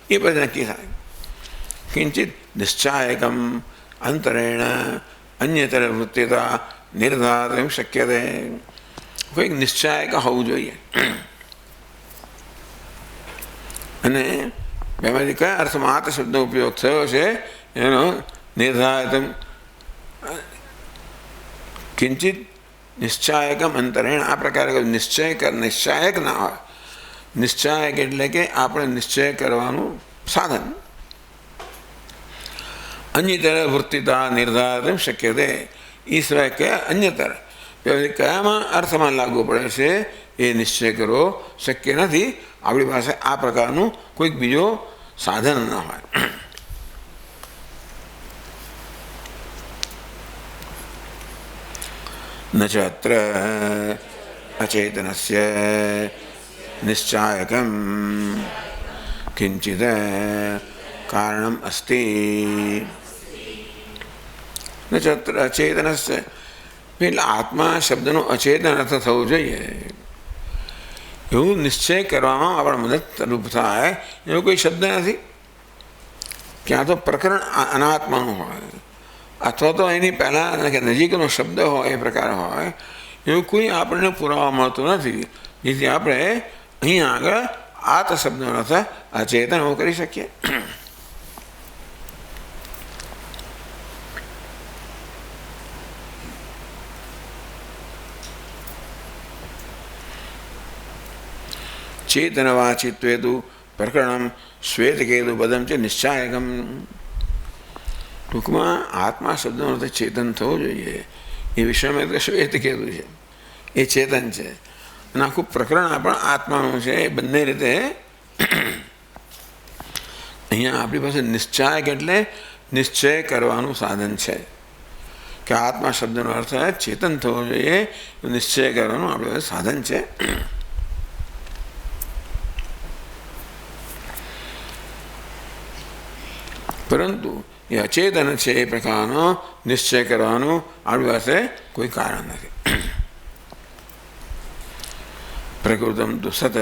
એ પરથી નક્કી થાય. કિંચિત નિશ્ચાયકમ અંતરેણ અન્યતર વૃત્તિતા નિર્ધારિત શક્યતે. કોઈક નિશ્ચાયક હોવું જોઈએ. અને બેમાંથી કયા અર્થમાં આ શબ્દનો ઉપયોગ થયો છે એનો નિર્ધારિત. કિંચિત નિશ્ચાયકમ અંતરેણ, આ પ્રકારે નિશ્ચાયક ના હોય. નિશ્ચાયક એટલે કે આપણે નિશ્ચય કરવાનું સાધન. અન્યતર વૃત્તિતા નિર્ધારિત શક્યતે, એ સિવાય કયા અન્યતર કયામાં અર્થમાં લાગુ પડે છે એ નિશ્ચય કરવો શક્ય નથી. આપણી પાસે આ પ્રકારનું કોઈક બીજો સાધન ન હોય. ન ચ અત્ર અચેતનસ્ય નિશ્ચાયકમ કિંચિત કારણમ અસ્તિ. ન ચ અત્ર અચેતનસ્ય એટલે આત્મા શબ્દનો અચેતન અર્થ થવો જોઈએ. એવું નિશ્ચય કરવામાં આપણે મદદરૂપ થાય એવો કોઈ શબ્દ નથી. ક્યાં તો પ્રકરણ અનાત્માનું હોય અથવા તો એની પહેલાં નજીકનો શબ્દ હોય એ પ્રકાર હોય, એવું કોઈ આપણને પુરાવા મળતો નથી જેથી આપણે અહીંયા આગળ આત શબ્દનો અર્થ અચેતન એવો કરી શકીએ. ચેતનવાચિત્વે તુ પ્રકરણમ શ્વેતકેતુ પદમ છે નિશ્ચાયકમ. ટૂંકમાં આત્મા શબ્દનો અર્થ ચેતન થવો જોઈએ. એ વિષયમાં શ્વેતકેતુ છે એ ચેતન છે અને આખું પ્રકરણ પણ આત્માનું છે. એ બંને રીતે અહીંયા આપણી પાસે નિશ્ચાયક એટલે નિશ્ચય કરવાનું સાધન છે કે આત્મા શબ્દનો અર્થ ચેતન થવો જોઈએ. નિશ્ચય કરવાનું આપણી પાસે સાધન છે. પરંતુ એ અચેતન છે એ પ્રકારનો નિશ્ચય કરવાનું આપણી પાસે કોઈ કારણ નથી. પ્રકૃતમ તો સત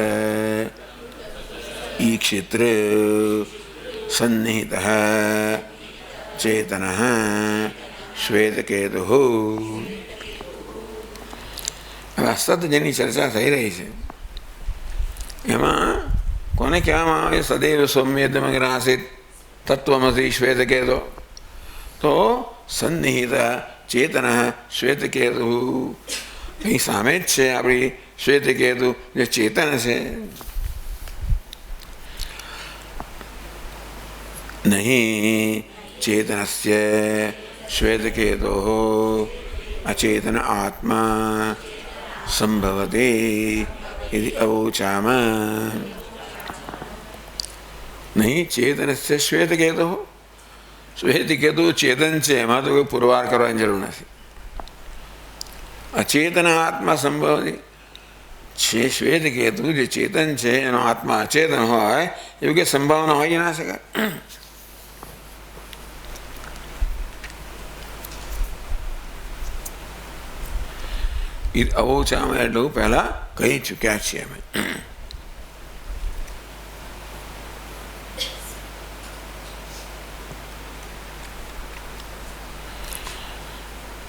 ઈ ક્ષેત્રે સન્નિહિત ચેતન શ્વેતકેતુ. હવે સત જેની ચર્ચા થઈ રહી છે એમાં કોને કહેવામાં આવે? સદૈવ સૌમ્યદમગ્રાસિત તત્વમસી શ્વેતકેતુ. તો સન્નિહિત ચેતન શ્વેતકેતુ અહીં સામે જ છે આપણી શ્વેતકેતુ જે ચેતન છે. નહીં ચેતનસ્ય શ્વેતકેતુ અચેતન આત્મા સંભવતે ઇતિ અવોચામ. નહીં ચેતનસ્ય શ્વેતકેતુ, શ્વેતકેતુ ચેતન છે એમાં તો કોઈ પુરવાર કરવાની જરૂર નથી. અચેતન આત્મા સંભવતી છે શ્વેતકેતુ જે ચેતન છે એનો આત્મા અચેતન હોય એવું કે સંભાવના હોય ના શકાય. અવોચામાં એટલું પહેલા કહી ચૂક્યા છીએ અમે.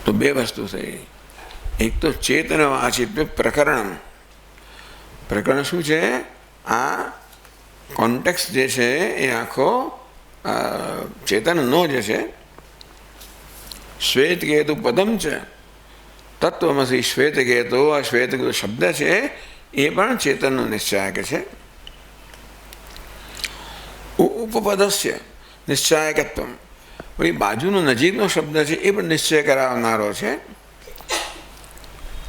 તો બે વસ્તુ થઈ. એક તો ચેતનવાચિત્વ પ્રકરણ પ્રકરણ શું છે? આ કોન્ટેક્સ્ટ જે છે એ આખો ચેતનનો જે છે. શ્વેત કેતુ પદમ છે તત્વમસી શ્વેત કેતુ. આ શ્વેત કેતુ શબ્દ છે એ પણ ચેતનનો નિશ્ચાયક છે. ઉપપદસ્ય નિશ્ચાયકત્વ, વળી બાજુનો નજીકનો શબ્દ છે એ પણ નિશ્ચય કરાવનારો છે.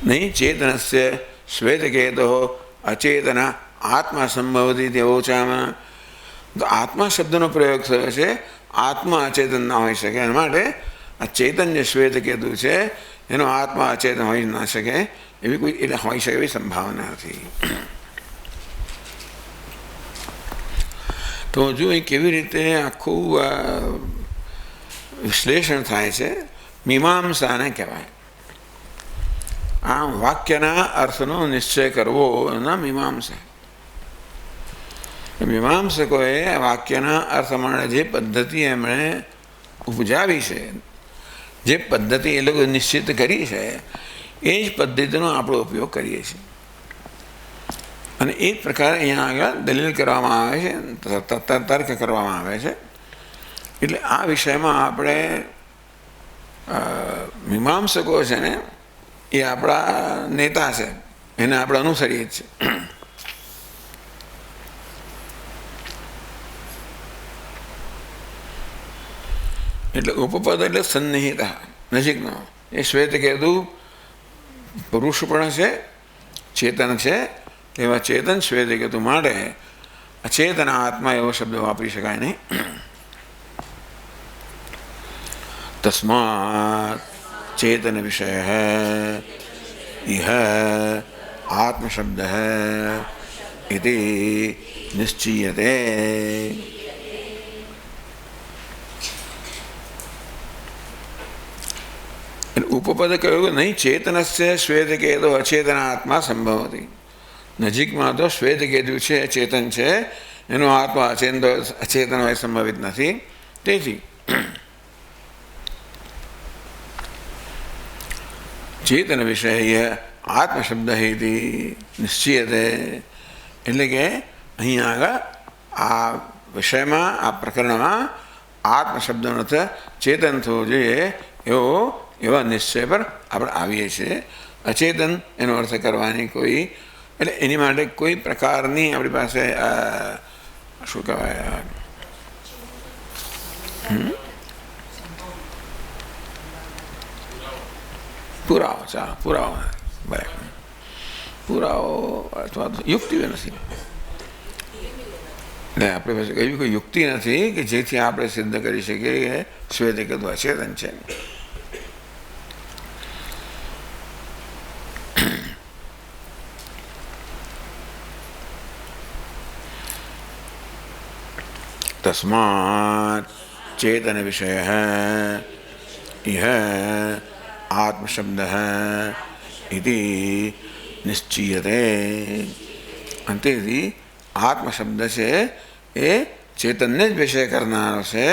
નહીં ચેતનસ્ય શ્વેતકેતો અચેતન આત્મા સંભવતી તેવોચામાં. તો આત્મા શબ્દનો પ્રયોગ થયો છે. આત્મા અચેતન ના હોઈ શકે. એના માટે આ ચેતન જે શ્વેતકેતુ છે એનો આત્મા અચેતન હોઈ ના શકે એવી કોઈ એટલે હોઈ શકે એવી સંભાવના નથી. તો હજુ એ કેવી રીતે આખું વિશ્લેષણ થાય છે, મીમાંસાને કહેવાય. આ વાક્યના અર્થનો નિશ્ચય કરવો એના મીમાંસા. મીમાંસકોએ વાક્યના અર્થ માટે જે પદ્ધતિ એમણે ઉપજાવી છે, જે પદ્ધતિ એ લોકો નિશ્ચિત કરી છે, એ જ પદ્ધતિનો આપણો ઉપયોગ કરીએ છીએ. અને એ જ પ્રકારે અહીંયા આગળ દલીલ કરવામાં આવે છે, તર્ક કરવામાં આવે છે. એટલે આ વિષયમાં આપણે મીમાંસકો છે ને એ આપણા નેતા છે, એને આપણે અનુસરીએ જ છીએ. એટલે ઉપપદ એટલે સન્નિહિત નજીકનો. એ શ્વેતકેતુ પુરુષ પણ છે, ચેતન છે. એવા ચેતન શ્વેતકેતુ માટે અચેતન આત્મા એવો શબ્દ વાપરી શકાય નહીં. તસ્માત ચેતન વિષય ઇહ આત્મશબ્દ ઇતિ નિશ્ચીયતે. ઉપપદ કહ્યું કે નહીં ચેતનસ્ય શ્વેતકેતુ અચેતન આત્મા સંભવતી. નજીકમાં તો શ્વેતકેતુ છે, ચેતન છે, એનો આત્મા અચેતન હોય સંભવિત નથી. તેથી ચેતન વિષય આત્મશબ્દ હેતી નિશ્ચિયતે. એટલે કે અહીંયા આગળ આ વિષયમાં, આ પ્રકરણમાં આત્મશબ્દનો અર્થ ચેતન થવો જોઈએ એવા નિશ્ચય પર આપણે આવીએ છીએ. અચેતન એનો અર્થ કરવાની કોઈ, એટલે એની માટે કોઈ પ્રકારની આપણી પાસે શું કહેવાય પુરાવો. ચાલો પુરાવો, બરાબર, પુરાવો અથવા તો યુક્તિઓ નથી. એટલે આપણે પાસે એવી કોઈ યુક્તિ નથી કે જેથી આપણે સિદ્ધ કરી શકીએ કે શ્વેતકેતુ અચેતન છે. તસ્માત ચેતન વિષય ઇહ આત્મશબ્દ ઇતિ નિશ્ચીયતે. અંતેથી આત્મશબ્દ છે એ ચેતનને જ વિષય કરનારો છે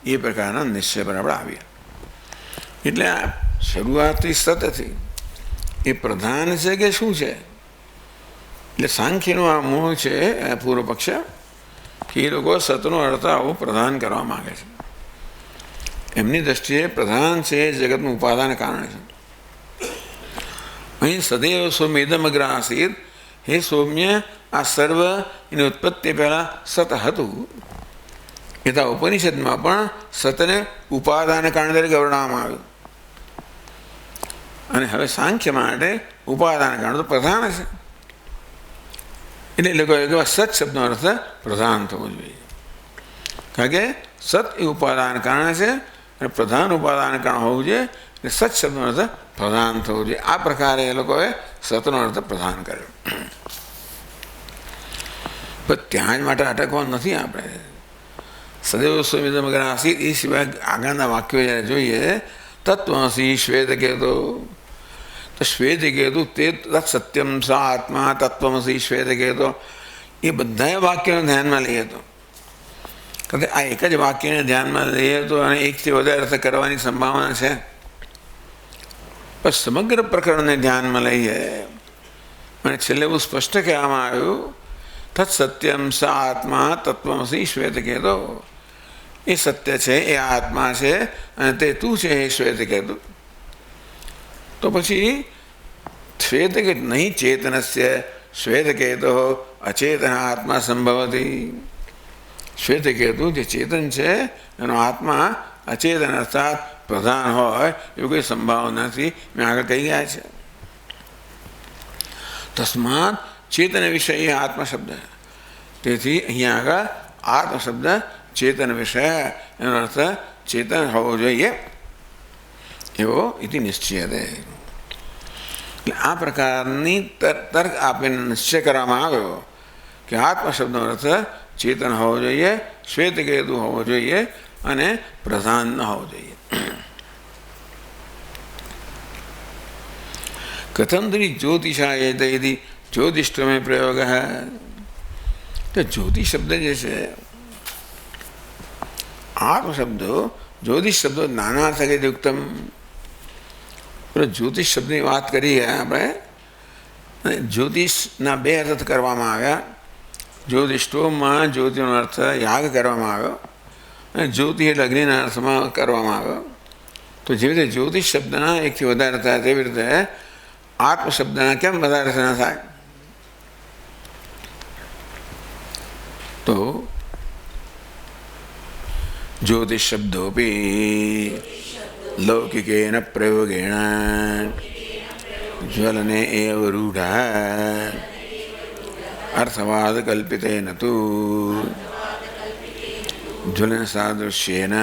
એ પ્રકારના નિશ્ચય પર આપણે આવીએ. એટલે આ શરૂઆતથી સતથી એ પ્રધાન છે કે શું છે? એટલે સાંખ્યનો આ મૂળ છે પૂર્વ પક્ષ કે એ લોકો સતનો અર્થ આવો પ્રધાન કરવા માગે છે. એમની દ્રષ્ટિએ પ્રધાન છે એ જગતનું ઉપાદાન કારણ છે. અહીં સદૈવ સૌમ્યદમ અગ્ર આસીત. હે સૌમ્ય, આ સર્વ એની ઉત્પત્તિ પહેલાં સત હતું. એ તો ઉપનિષદમાં પણ સતને ઉપાદાન કારણ તરીકે વર્ણવવામાં આવ્યું. અને હવે સાંખ્ય માટે ઉપાદાન કારણ તો પ્રધાન છે. એટલે લોકો કે સત શબ્દનો અર્થ પ્રધાન થવો જોઈએ. કારણ કે સત એ ઉપાદાન કારણ છે અને પ્રધાન ઉપાદાન કારણ હોવું જોઈએ. એટલે સત શબ્દનો અર્થ પ્રધાન થવો જોઈએ. આ પ્રકારે એ લોકોએ સતનો અર્થ પ્રધાન કર્યો. પણ ત્યાં જ માટે અટકવાનું નથી. આપણે સદૈવ સ્વમિદમ અગ્ર આસીત એ સિવાય આગળના વાક્યો જ્યારે જોઈએ, તત્વમસી શ્વેતકેતુ. તો શ્વેતકેતુ તે સત્યમ સ આત્મા તત્વમસી શ્વેતકેતુ, એ બધા વાક્યને ધ્યાનમાં લઈએ તો, કારણ કે આ એક જ વાક્યને ધ્યાનમાં લઈએ તો અને એકથી વધારે અર્થ કરવાની સંભાવના છે. પણ સમગ્ર પ્રકરણને ધ્યાનમાં લઈએ અને છેલ્લે એવું સ્પષ્ટ કહેવામાં આવ્યું, તત્સત્યમ સ આત્મા તત્વમસી શ્વેતકેતો. એ સત્ય છે, એ આત્મા છે અને તે તું છે એ શ્વેતકેતુ. તો પછી શ્વેતકેતુ નહીં ચેતનસ્ય શ્વેતકેતો અચેતન આત્મા સંભવતી. શ્વેતકેતુ જે ચેતન છે એનો આત્મા અચેતન અર્થાત પ્રધાન હોય એવું કોઈ સંભાવના નથી. મેં આગળ કહી ગયા છે. તસ્માત ચેતન વિષય આત્મ શબ્દ. તેથી અહીંયા આગળ આત્મ શબ્દ ચેતન વિષય, એનો અર્થ ચેતન હોવો જોઈએ એવો ઇતિ નિશ્ચયતે. એટલે આ પ્રકારની તર્ક આપીને નિશ્ચય કરવામાં આવ્યો કે આત્મ શબ્દનો અર્થ ચેતન હોવો જોઈએ, શ્વેતકેતુ હોવો જોઈએ અને પ્રધાન ન હોવો જોઈએ. કથમ તરી જ્યોતિષાયેત ઇતિ જ્યોતિષ્ઠમે પ્રયોગ. તો જ્યોતિષ શબ્દ જે છે, આત્મ શબ્દો જ્યોતિષ શબ્દો નાના થકે યુક્તમ. જ્યોતિષ શબ્દની વાત કરીએ આપણે. જ્યોતિષના બે અર્થ કરવામાં આવ્યા. જ્યોતિષ્ઠોમાં જ્યોતિનો અર્થ યાગ કરવામાં આવ્યો અને જ્યોતિ એટલે અગ્નિના અર્થમાં કરવામાં આવ્યો. તો જેવી રીતે જ્યોતિષ શબ્દના એકથી વધારે થાય તેવી રીતે આત્મ શબ્દના કેમ વધારે ના થાય? તો જ્યોતિષ શબ્દોપી લૌકિકેન પ્રયોગેણ જ્વલને એવ રૂઢ અર્થવાદ કલ્પિતેન તુ જ્વલન સાદૃશ્યેન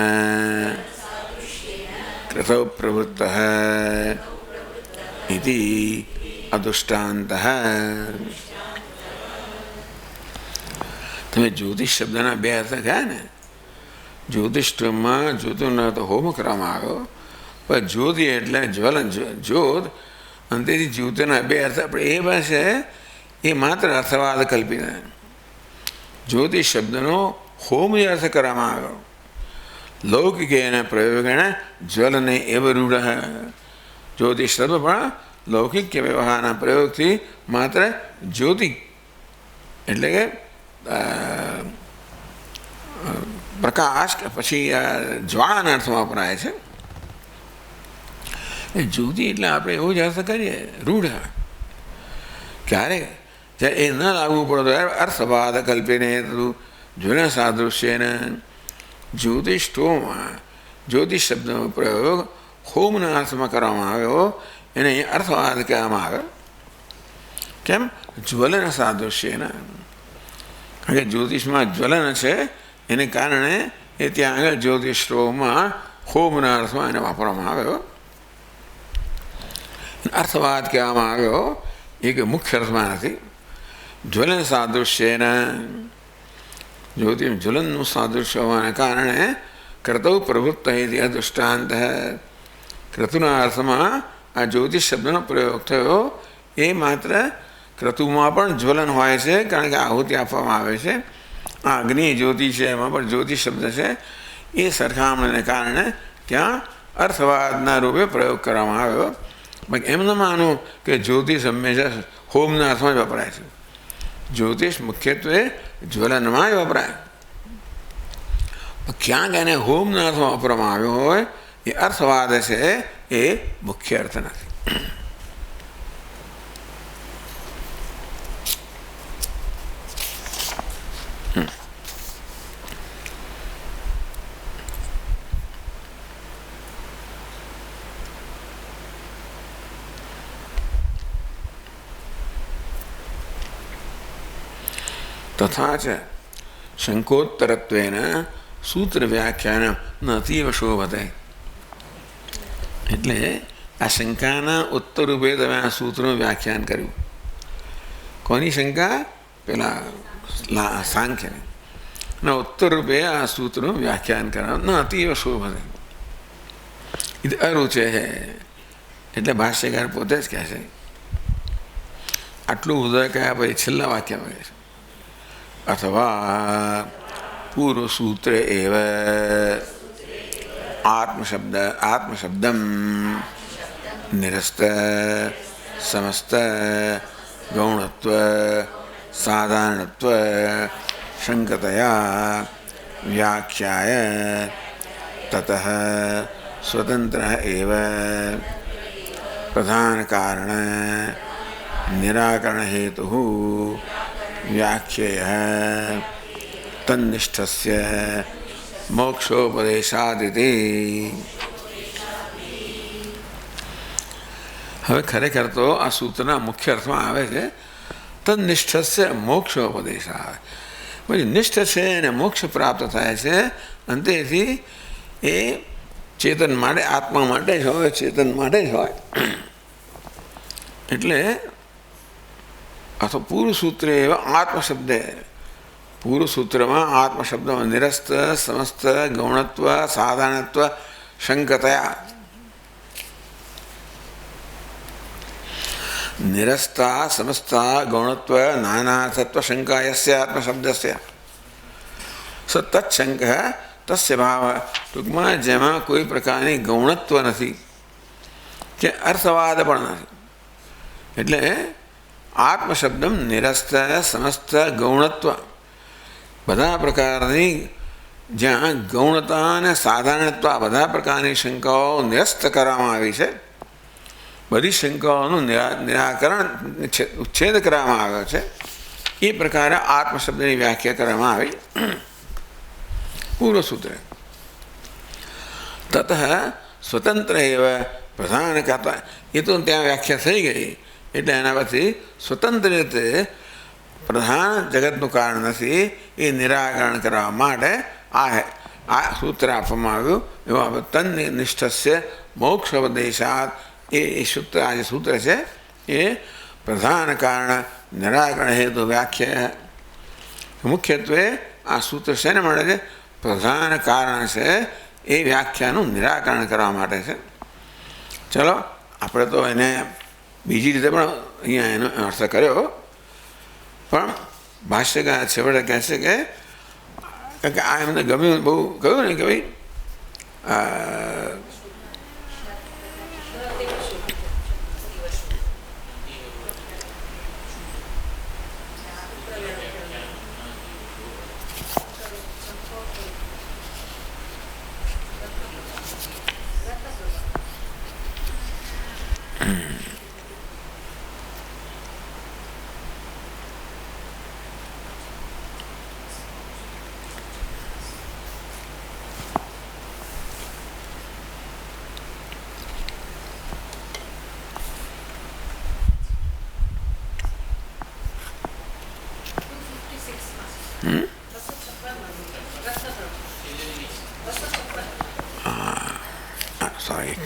કૃતૌ પ્રવૃત્તઃ ઇતિ અદૃષ્ટાંતઃ. તમે જ્યોતિષ શબ્દના બે અર્થ કહ્યા ને. જ્યોતિષમાં જ્યોતિનો અર્થ હોમ કરવામાં આવ્યો, પણ જ્યોતિ એટલે જ્વલન, જ્યોત, અને તેથી જ્યોતિના બે અર્થ આપણે એ પાસે એ માત્ર અર્થવાદ કલ્પિત. જ્યોતિષ શબ્દનો હોમ જે અર્થ કરવામાં આવ્યો, લૌકિક એના પ્રયોગને જ્વલને એવ રૂઢ. જ્યોતિષ શબ્દ પણ લૌકિક કે વ્યવહારના પ્રયોગથી માત્ર જ્યોતિ એટલે કે પ્રકાશ કે પછી જ્વાળાના અર્થમાં વપરાય છે. એ જ્યોતિ એટલે આપણે એવો જ અર્થ કરીએ રૂઢ. ક્યારે જ્યારે એ ન લાગવું પડે તો અર્થવાદ કલ્પીને જ્વલન સાદૃશ્યને. જ્યોતિષ્ઠોમાં જ્યોતિષ શબ્દનો પ્રયોગ હોમના અર્થમાં કરવામાં આવ્યો, એને અર્થવાદ કહેવામાં આવ્યો. કેમ? જ્વલન સાદૃશ્યને. કારણ કે જ્યોતિષમાં જ્વલન છે એને કારણે એ ત્યાં આગળ જ્યોતિષોમાં હોમના અર્થમાં એને વાપરવામાં આવ્યો. અર્થવાદ કહેવામાં આવ્યો એ કે મુખ્ય અર્થમાં નથી. જ્વલન સાદૃશ્યના જ્યોતિ જ્વલનનું સાદૃશ્ય હોવાને કારણે કર્તૌ પ્રવૃત્ત દૃષ્ટાંત. ક્રતુના અર્થમાં આ જ્યોતિષ શબ્દનો પ્રયોગ થયો. એ માત્ર ક્રતુમાં પણ જ્વલન હોય છે, કારણ કે આહુતિ આપવામાં આવે છે. આ અગ્નિ જ્યોતિ છે, એમાં પણ જ્યોતિષ શબ્દ છે. એ સરખામણીને કારણે ત્યાં અર્થવાદના રૂપે પ્રયોગ કરવામાં આવ્યો. બાકી એમ ન માનું કે જ્યોતિષ હંમેશા હોમના અર્થમાં જ વપરાય છે. જ્યોતિષ મુખ્યત્વે જ્વલનમાં જ વપરાય. ક્યાંક એને હોમના અર્થમાં વાપરવામાં આવ્યો હોય એ અર્થવાદ છે, એ મુખ્ય અર્થ નથી. તથા ચ શંકોત્તરત્વેન સૂત્ર વ્યાખ્યાન ન અતીવ શોભતે. એટલે આ શંકાના ઉત્તર રૂપે તમે આ સૂત્રનું વ્યાખ્યાન કર્યું. કોની શંકા? પેલા સાંખ્યને. ના ઉત્તર રૂપે આ સૂત્રનું વ્યાખ્યાન કરવા ન અતીવ શોભતે. એ અરુચે છે. એટલે ભાષ્યકાર પોતે જ કહે છે. આટલું ઉદય કયા પછી છેલ્લા વાક્યમાં કહે છે અથવા પૂર્વસૂત્રે એવ આત્મશબ્દમ નિરસ્ત સમસ્ત गौणत्व साधारणत्व शंकतया व्याख्याय ततः स्वतंत्रः एव प्रधान कारण निराकरण हेतुः व्याख्येयः तन्निष्ठस्य मोक्षोपदेशादिति। હવે ખરેખર તો આ સૂત્રના મુખ્ય અર્થમાં આવે છે તન્નિષ્ઠસ્ય મોક્ષોપદેશ આવે, પછી નિષ્ઠ છે એને મોક્ષ પ્રાપ્ત થાય છે અને તેથી એ ચેતન માટે આત્મા માટે જ હોય, ચેતન માટે જ હોય. એટલે અથવા પૂર્વસૂત્રે એવા આત્મશબ્દ, પૂર્વસૂત્રમાં આત્મશબ્દમાં નિરસ્ત સમસ્ત ગૌણત્વ સાધારણત્વ શંકતયા, નિરસ્તા સમસ્તા ગૌણત્વ નાનાર્થત્વ શંકા યસ્ય આત્મશબ્દસ્ય સ તત્શંક તસ્ય ભાવ. ટૂંકમાં જેમાં કોઈ પ્રકારની ગૌણત્વ નથી કે અર્થવાદ પણ નથી. એટલે આત્મશબ્દમ નિરસ્ત સમસ્ત ગૌણત્વ, બધા પ્રકારની જ્યાં ગૌણતા અને સાધારણત્વ બધા પ્રકારની શંકાઓ નિરસ્ત કરવામાં આવી છે, બધી શંકાઓનું નિરાકરણ ઉચ્છેદ કરવામાં આવ્યો છે. એ પ્રકારે આત્મશબ્દની વ્યાખ્યા કરવામાં આવી પૂર્વસૂત્ર. તત સ્વતંત્ર એવ પ્રધાન કરતા, એ તો ત્યાં વ્યાખ્યા થઈ ગઈ. એટલે એના પછી સ્વતંત્ર રીતે પ્રધાન જગતનું કારણ નથી એ નિરાકરણ કરવા માટે આ સૂત્ર આપવામાં આવ્યું. એવા તન્નિષ્ઠસ્ય મોક્ષોપદેશાત, એ સૂત્ર, આ જે સૂત્ર છે એ પ્રધાન કારણ નિરાકરણ હેતુ વ્યાખ્યા. મુખ્યત્વે આ સૂત્ર શેને મળે છે? પ્રધાન કારણ છે એ વ્યાખ્યાનું નિરાકરણ કરવા માટે છે. ચલો, આપણે તો એને બીજી રીતે પણ અહીંયા એનો અર્થ કર્યો, પણ ભાષ્યકાર છેવટે કહે છે કે આ એમને ગમ્યું, બહુ કહ્યું ને કે ભાઈ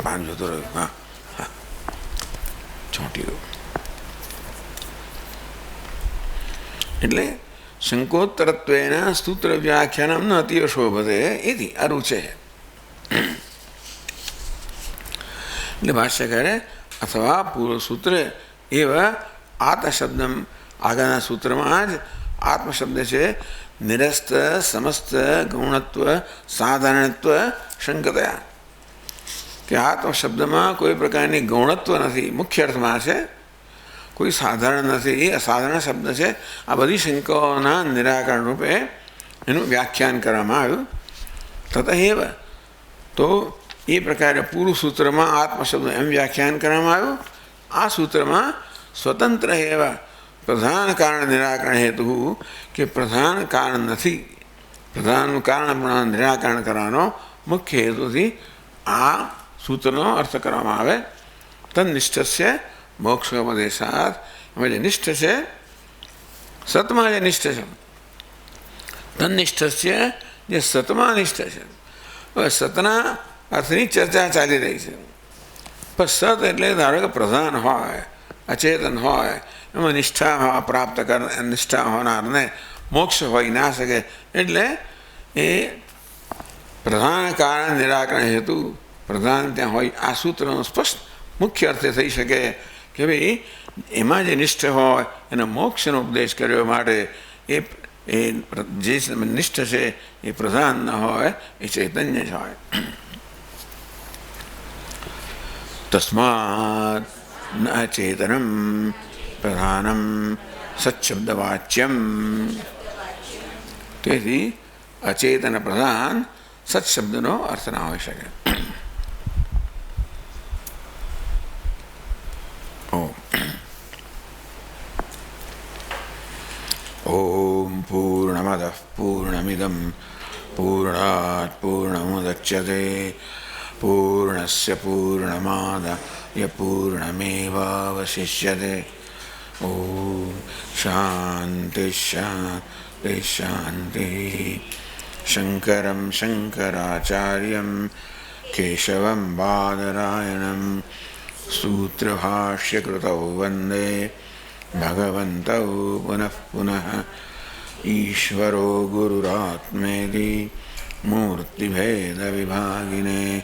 પાન જોતો રહ્યો. હા હા, ચોંટી ગયો. એટલે શંકોત્તરત્વેન સૂત્ર વ્યાખ્યાનમ ન અતીવ શોભતે ઇતિ અરુચે. એટલે ભાષ્યકારે અથવા પૂર્વસૂત્ર એવ આત્મશબ્દમ, આગળના સૂત્રમાં જ આત્મશબ્દ છે નિરસ્ત સમસ્ત ગૌણત્વ સાધારણત્વ શંકતયા, કે આત્મશબ્દમાં કોઈ પ્રકારની ગૌણત્વ નથી, મુખ્ય અર્થમાં છે, કોઈ સાધારણ નથી, એ અસાધારણ શબ્દ છે. આ બધી શંકાઓના નિરાકરણ રૂપે એનું વ્યાખ્યાન કરવામાં આવ્યું. તત એવ, તો એ પ્રકારે પૂર્વસૂત્રમાં આત્મશબ્દ એમ વ્યાખ્યાન કરવામાં આવ્યું. આ સૂત્રમાં સ્વતંત્ર એવા પ્રધાન કારણ નિરાકરણ હેતુ, કે પ્રધાન કારણ નથી, પ્રધાનનું કારણ પણ નિરાકરણ કરવાનો મુખ્ય હેતુથી આ સૂત્રનો અર્થ કરવામાં આવે. તન્નિષ્ઠસ્ય મોક્ષોપદેશાત, એમાં જે નિષ્ઠ છે, સતમાં જે નિષ્ઠ છે, તન્નિષ્ઠસ્ય જે સતમાં નિષ્ઠ છે. હવે સતના અર્થની ચર્ચા ચાલી રહી છે. પણ સત એટલે ધારો કે પ્રધાન હોય, અચેતન હોય, એમાં નિષ્ઠા પ્રાપ્ત કર, નિષ્ઠા હોનારને મોક્ષ હોઈ ના શકે. એટલે એ પ્રધાન કારણ નિરાકરણ હેતુ પ્રધાન ત્યાં હોય. આ સૂત્રનો સ્પષ્ટ મુખ્ય અર્થ થઈ શકે કે ભાઈ એમાં જે નિષ્ઠ હોય એને મોક્ષનો ઉપદેશ કર્યો માટે એ જે નિષ્ઠ છે એ પ્રધાન ન હોય, એ ચૈતન્ય જ હોય. તસ્માત ન ચેતનમ પ્રધાનમ સચ્શબ્દવાચ્યમ. તેથી અચેતન પ્રધાન સત્શબ્દનો અર્થ ના હોઈ શકે. ઓમ પૂર્ણમદ પૂર્ણમિદમ પૂર્ણાત પૂર્ણમુદચ્યતે પૂર્ણસ્ય પૂર્ણમાદાય પૂર્ણમેવાવશિષ્યતે. ઓમ શાંતિ શાંતિ શાંતિ. શંકરં શંકરાચાર્યં કેશવં બાદરાયણં સૂત્રભાષ્યકૃતૌ વંદે ભગવन्तौ પુનઃ પુનઃ. ઈશ્વરો ગુરુરાત્મેતિ મૂર્તિભેદવિભાગિને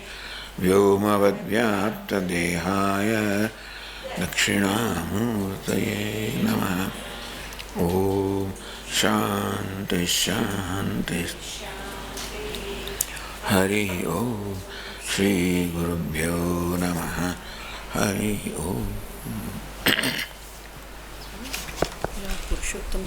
વ્યોમવદ્વ્યાપ્તદેહાય દક્ષિણામૂર્તયે નમઃ. ઓમ શાંતિ શાંતિ. હરિ ઓમ. શ્રી ગુરુભ્યો નમઃ. હરિ ઓમ. પુરુષોત્તમ